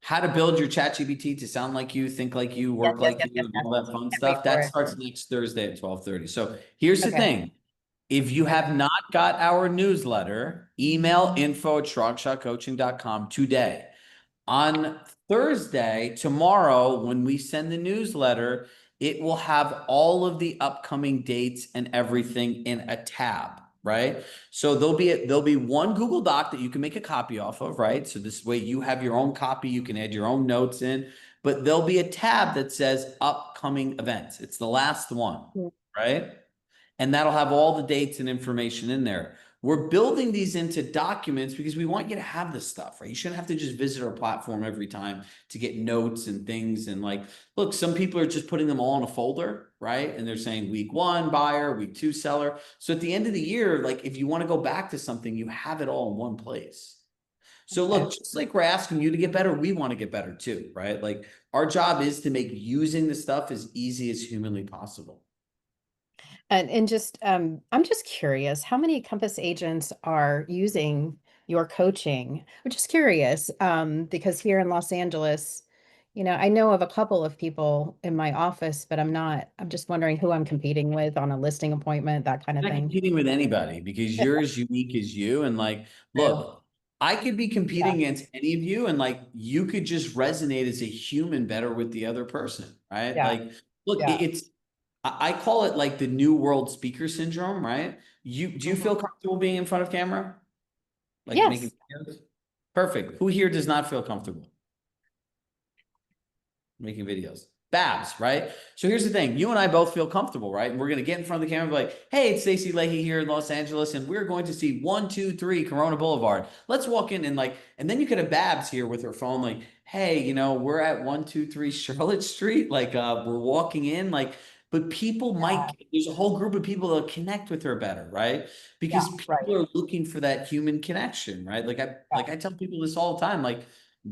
how to build your ChatGPT to sound like you, think like you, work like you, and all that fun stuff. That starts next Thursday at 12:30. So here's the thing. If you have not got our newsletter, email info@chiragshahcoaching.com today. On Thursday, tomorrow, when we send the newsletter, it will have all of the upcoming dates and everything in a tab, right? So there'll be one Google Doc that you can make a copy off of, right? So this way you have your own copy, you can add your own notes in, but there'll be a tab that says upcoming events. It's the last one, right? And that'll have all the dates and information in there. We're building these into documents because we want you to have this stuff, right? You shouldn't have to just visit our platform every time to get notes and things. And like, look, some people are just putting them all in a folder, right? And they're saying week 1 buyer, week 2 seller. So at the end of the year, like if you want to go back to something, you have it all in one place. So look, just like we're asking you to get better, we want to get better too, right? Like our job is to make using the stuff as easy as humanly possible. And just I'm just curious, how many Compass agents are using your coaching? I'm just curious, because here in Los Angeles, I know of a couple of people in my office, but I'm just wondering who I'm competing with on a listing appointment, that kind of Not thing. competing with anybody because you're as unique as you. And like, look, I could be competing against any of you, and like you could just resonate as a human better with the other person, right? Yeah. Like, look, I call it like the new world speaker syndrome, right? Do you feel comfortable being in front of camera? Like Yes. making videos? Perfect. Who here does not feel comfortable making videos? Babs, right? So here's the thing. You and I both feel comfortable, right? And we're going to get in front of the camera and be like, hey, it's Stacey Leahy here in Los Angeles, and we're going to see 123 Corona Boulevard. Let's walk in and like, and then you could have Babs here with her phone like, hey, we're at 123 Charlotte Street. Like, we're walking in like, but people there's a whole group of people that'll connect with her better, right? Because people are looking for that human connection, right? Like I tell people this all the time, like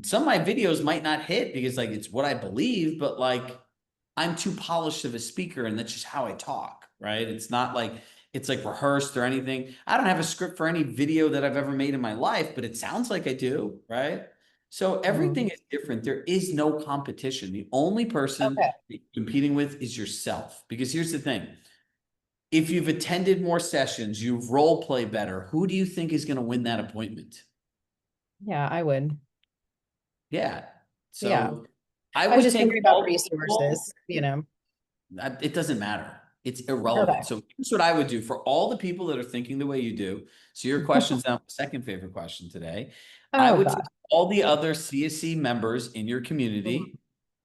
some of my videos might not hit because like it's what I believe, but like I'm too polished of a speaker and that's just how I talk, right? It's not like it's like rehearsed or anything. I don't have a script for any video that I've ever made in my life, but it sounds like I do, right? So everything is different. There is no competition. The only person that you're competing with is yourself. Because here's the thing. if you've attended more sessions, you've role play better, who do you think is going to win that appointment? Yeah, I would. Yeah. So Yeah. I I was would just take wondering about all people. resources, you know. It doesn't matter. It's irrelevant. Okay. So here's what I would do for all the people that are thinking the way you do. So your question's now my second favorite question today. I Oh, would God. take all the other CSC members in your community.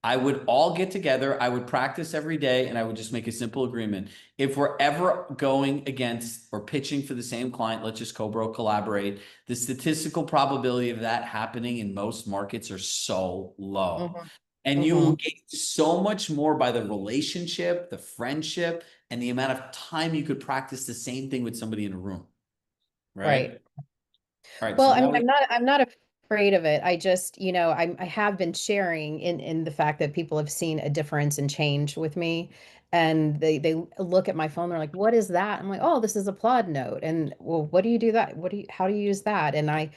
I would all get together. I would practice every day, and I would just make a simple agreement. If we're ever going against or pitching for the same client, let's just co-bro collaborate. The statistical probability of that happening in most markets are so low. Mhm. And you will gain so much more by the relationship, the friendship, and the amount of time you could practice the same thing with somebody in a room. Right. Right. All right. Well, So now I'm not afraid of it. I just, you know, I have been sharing in the fact that people have seen a difference and change with me. And they look at my phone, they're like, what is that? I'm like, oh, this is a plod note. And well, what do you do that? How do you use that? And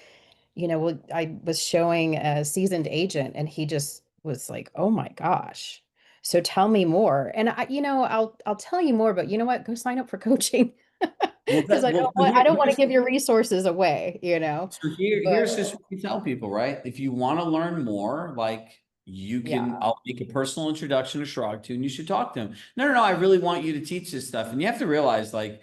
you know, I was showing a seasoned agent and he just was like, oh my gosh. So tell me more. And you know, I'll tell you more, but you know what? Go sign up for coaching. well, Because I don't want to give your resources away, you know. so But here's just what we tell people, right? If you want to learn more, like you can, yeah. I'll make a personal introduction to Chirag to, and you should talk to him. No, I really want you to teach this stuff. And you have to realize, like,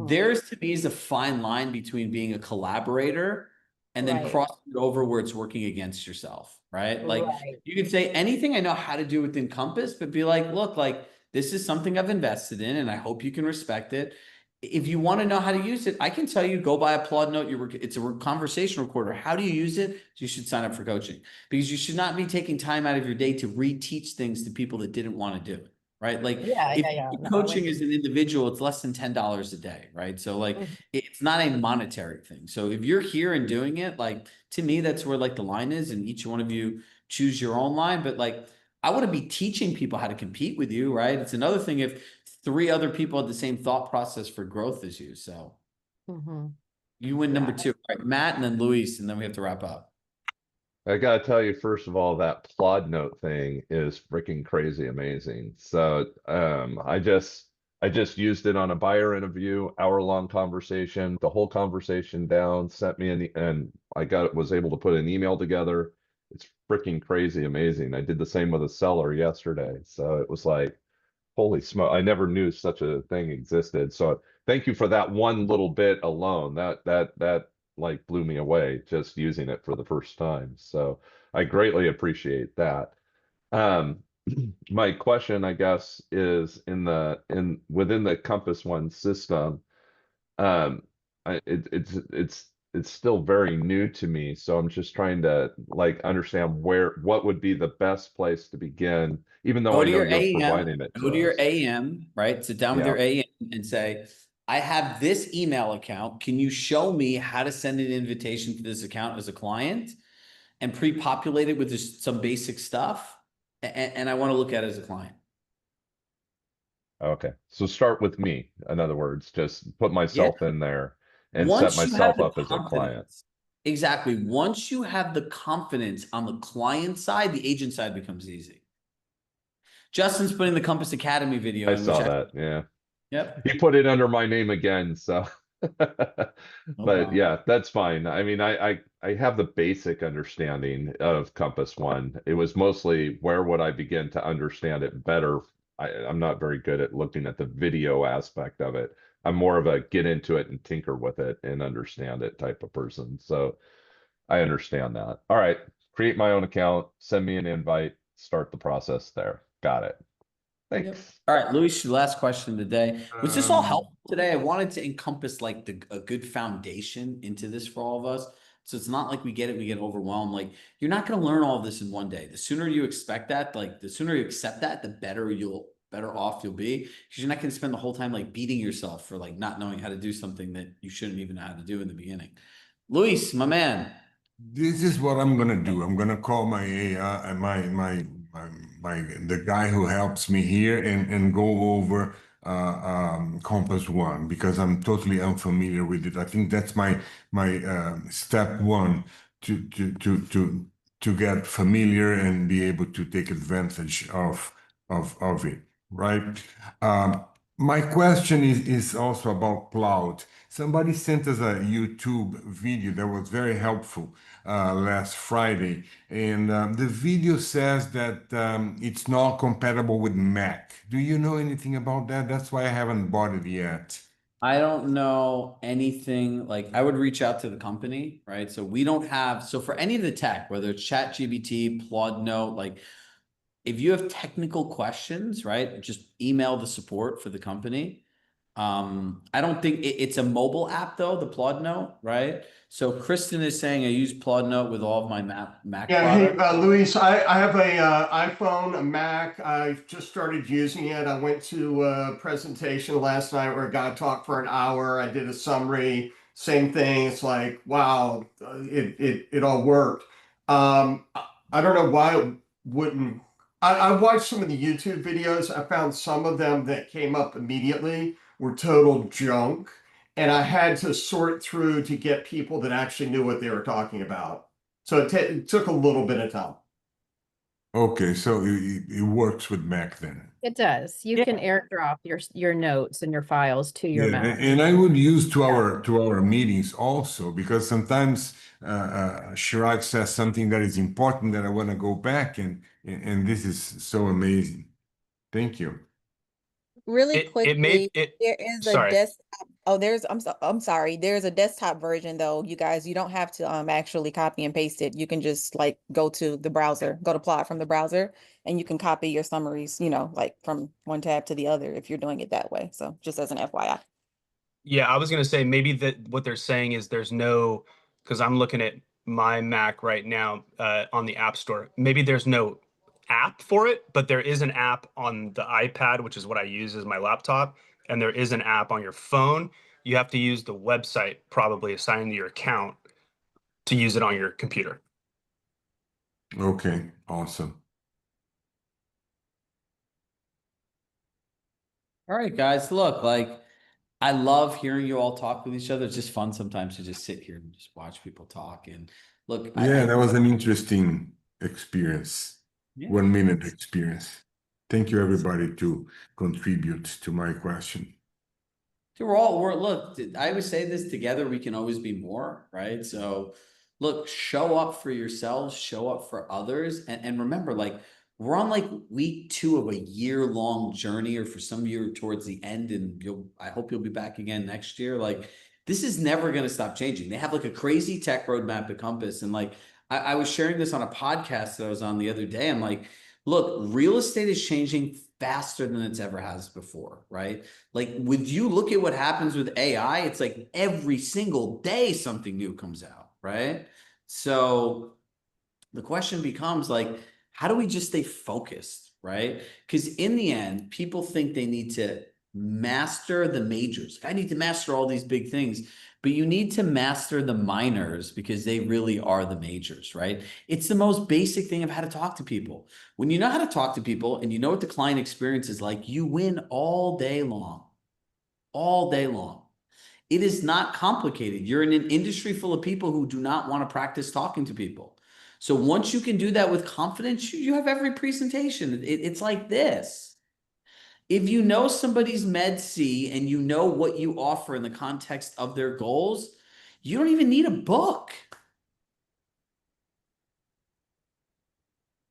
there's to me is a fine line between being a collaborator and then Right. crossing it over where it's working against yourself, right? Like Right. you can say anything I know how to do within Compass, but be like, look, like this is something I've invested in, and I hope you can respect it. If you want to know how to use it, I can tell you, go buy a Plod Note. It's a conversation recorder. How do you use it? You should sign up for coaching, because you should not be taking time out of your day to reteach things to people that didn't want to do it, right? Like if Yeah. No, coaching as an individual, it's less than $10 a day, right? So like it's not a monetary thing. So if you're here and doing it, like to me, that's where like the line is, and each one of you choose your own line. But like I want to be teaching people how to compete with you, right? It's another thing if 3 other people had the same thought process for growth as you. So you win number 2. All right, Matt, and then Luis, and then we have to wrap up. I gotta tell you, first of all, that plod note thing is freaking crazy amazing. So I just used it on a buyer interview, hour-long conversation, the whole conversation down, sent me and I was able to put an email together. It's freaking crazy amazing. I did the same with a seller yesterday. So it was like, holy smoke, I never knew such a thing existed. So thank you for that one little bit alone. That like blew me away just using it for the first time. So I greatly appreciate that. Um, my question, I guess, is within the Compass One system, um, it's still very new to me, so I'm just trying to like understand what would be the best place to begin, even though Go I to know your you're AEM, providing it go to to your us. AEM, right? Sit down with Yeah. your AEM and say, I have this email account. Can you show me how to send an invitation to this account as a client and pre-populate it with just some basic stuff? And I want to look at it as a client. Okay. So start with me. In other words, just put myself in there and set Once you have myself the up as a client. confidence, exactly. Once you have the confidence on the client side, the agent side becomes easy. Justin's putting the Compass Academy video I in, which saw that. Yeah. Yep. He put it under my name again, so but problem. yeah, that's fine. I mean, I have the basic understanding of Compass One. It was mostly where would I begin to understand it better. I'm not very good at looking at the video aspect of it. I'm more of a get into it and tinker with it and understand it type of person. So I understand that. All right, create my own account, send me an invite, start the process there. Got it. Thanks. Yep. All right, Luis, your last question of the day. Was this all helpful today? I wanted to encompass like a good foundation into this for all of us. So it's not like we get overwhelmed. Like you're not going to learn all of this in one day. The sooner you expect that, like the sooner you accept that, the better off you'll be, because you're not going to spend the whole time like beating yourself for like not knowing how to do something that you shouldn't even know how to do in the beginning. Luis, my man. This is what I'm gonna do. I'm gonna call my AI, the guy who helps me here, and go over Compass One, because I'm totally unfamiliar with it. I think that's my step one to get familiar and be able to take advantage of it. Right. My question is also about cloud. Somebody sent us a YouTube video that was very helpful last Friday, and the video says that it's not compatible with Mac. Do you know anything about that? That's why I haven't bought it yet. I don't know anything, like I would reach out to the company, right? So we don't have, so for any of the tech, whether it's ChatGPT, Plod Note, like if you have technical questions, right, just email the support for the company. I don't think it's a mobile app though, the Plod Note, right? So Kristen is saying I use Plod Note with all of my Mac Yeah, hey, products. Luis, I have a iPhone, a Mac. I just started using it. I went to a presentation last night where a guy talked for an hour. I did a summary, same thing. It's like, wow, it all worked. I don't know why it wouldn't. I watched some of the YouTube videos. I found some of them that came up immediately were total junk, and I had to sort through to get people that actually knew what they were talking about. So it took a little bit of time. Okay, so it works with Mac then. It does. You can airdrop your notes and your files to your Yeah, Mac. and I would use to our meetings also because sometimes Chirag says something that is important that I want to go back and this is so amazing. Thank you. Really It made quickly, it. there is a Sorry. desktop. Oh, I'm sorry. There's a desktop version though, you guys. You don't have to actually copy and paste it. You can just like go to the browser, go to plot from the browser, and you can copy your summaries, like from one tab to the other if you're doing it that way. So just as an FYI. Yeah, I was gonna say maybe that what they're saying is there's no, because I'm looking at my Mac right now on the App Store. Maybe there's no app for it, but there is an app on the iPad, which is what I use as my laptop, and there is an app on your phone. You have to use the website probably assigned to your account to use it on your computer. Okay, awesome. All right, guys, look, like I love hearing you all talk with each other. It's just fun sometimes to just sit here and just watch people talk. And look, Yeah, that was an interesting experience. Yeah. 1 minute experience. Thank you everybody to contribute to my question. Look, I always say this, together we can always be more, right? So look, show up for yourselves, show up for others. And remember, like we're on like week 2 of a year-long journey, or for some of you towards the end, and I hope you'll be back again next year. Like this is never going to stop changing. They have like a crazy tech roadmap at Compass. And like I was sharing this on a podcast that I was on the other day. I'm like, look, real estate is changing faster than it's ever has before, right? Like, would you look at what happens with AI? It's like every single day something new comes out, right? So the question becomes like, how do we just stay focused, right? Because in the end, people think they need to master the majors. I need to master all these big things, but you need to master the minors because they really are the majors, right? It's the most basic thing of how to talk to people. When you know how to talk to people and you know what the client experience is like, you win all day long, all day long. It is not complicated. You're in an industry full of people who do not want to practice talking to people. So once you can do that with confidence, you have every presentation. It's like this. If you know somebody's med C and you know what you offer in the context of their goals, you don't even need a book.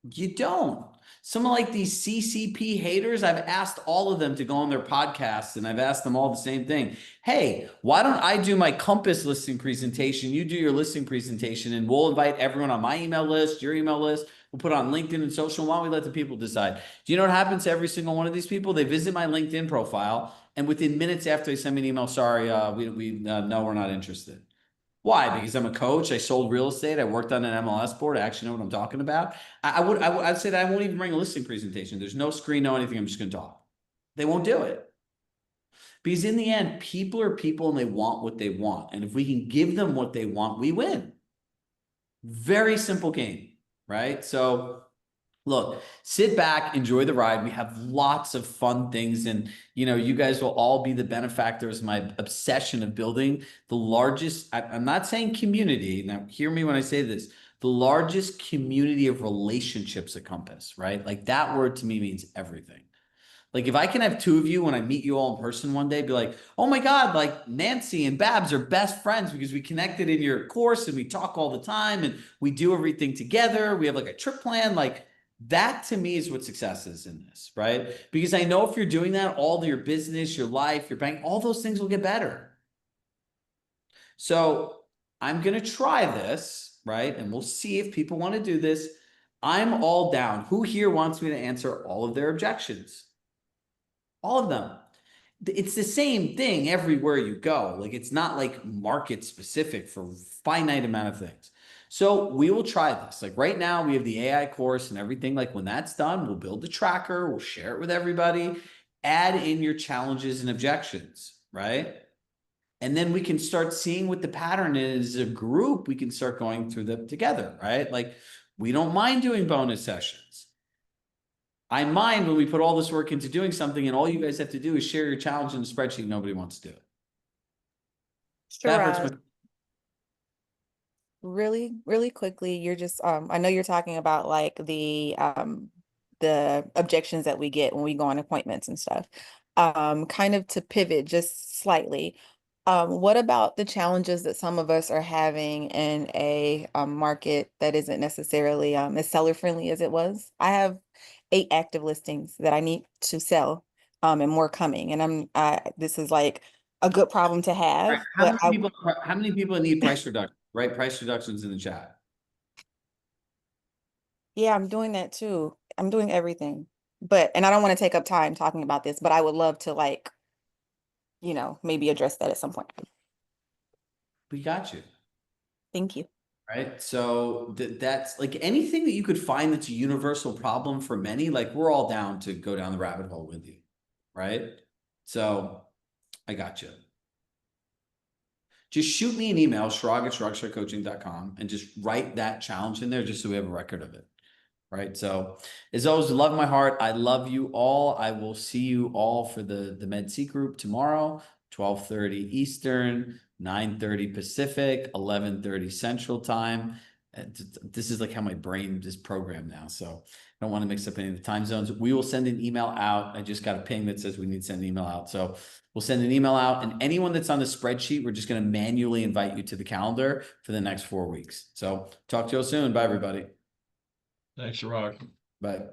You don't. Someone like these CCP haters, I've asked all of them to go on their podcasts and I've asked them all the same thing. Hey, why don't I do my Compass listing presentation? You do your listing presentation and we'll invite everyone on my email list, your email list. We'll put it on LinkedIn and social. Why don't we let the people decide? Do you know what happens to every single one of these people? They visit my LinkedIn profile and within minutes after they send me an email, sorry, no, we're not interested. Why? Because I'm a coach. I sold real estate. I worked on an MLS board. I actually know what I'm talking about. I'd say that I won't even bring a listing presentation. There's no screen, no anything. I'm just going to talk. They won't do it. Because in the end, people are people and they want what they want. And if we can give them what they want, we win. Very simple game, right? So look, sit back, enjoy the ride. We have lots of fun things. And, you guys will all be the benefactors of my obsession of building the largest, I'm not saying community. Now, hear me when I say this, the largest community of relationships at Compass, right? Like that word to me means everything. Like if I can have two of you when I meet you all in person one day, be like, oh my God, like Nancy and Babs are best friends because we connected in your course and we talk all the time and we do everything together. We have like a trip plan. Like that to me is what success is in this, right? Because I know if you're doing that, all your business, your life, your bank, all those things will get better. So I'm going to try this, right? And we'll see if people want to do this. I'm all down. Who here wants me to answer all of their objections? All of them. It's the same thing everywhere you go. Like it's not like market specific for finite amount of things. So we will try this. Like right now we have the AI course and everything. Like when that's done, we'll build the tracker, we'll share it with everybody, add in your challenges and objections, right? And then we can start seeing what the pattern is as a group. We can start going through them together, right? Like we don't mind doing bonus sessions. I mind when we put all this work into doing something and all you guys have to do is share your challenge in a spreadsheet. Nobody wants to do it. That hurts my- Really quickly, you're just I know you're talking about like the objections that we get when we go on appointments and stuff. Kind of to pivot just slightly. What about the challenges that some of us are having in a market that isn't necessarily as seller friendly as it was? I have 8 active listings that I need to sell, and more coming. And this is like a good problem to have. Right. How many people need price reduction? Right, price reductions in the chat. Yeah, I'm doing that too. I'm doing everything. And I don't want to take up time talking about this, but I would love to like, maybe address that at some point. We got you. Thank you. Right. So that's like anything that you could find that's a universal problem for many, like we're all down to go down the rabbit hole with you. Right. So I got you. Just shoot me an email, Chirag@ChiragShahCoaching.com, and just write that challenge in there just so we have a record of it. Right. So as always, love my heart. I love you all. I will see you all for the Med-C group tomorrow, 12:30 Eastern, 9:30 Pacific, 11:30 Central Time. This is like how my brain is programmed now. So I don't want to mix up any of the time zones. We will send an email out. I just got a ping that says we need to send an email out. So we'll send an email out, and anyone that's on the spreadsheet, we're just going to manually invite you to the calendar for the next 4 weeks. So talk to you all soon. Bye, everybody. Thanks, Chirag. Bye.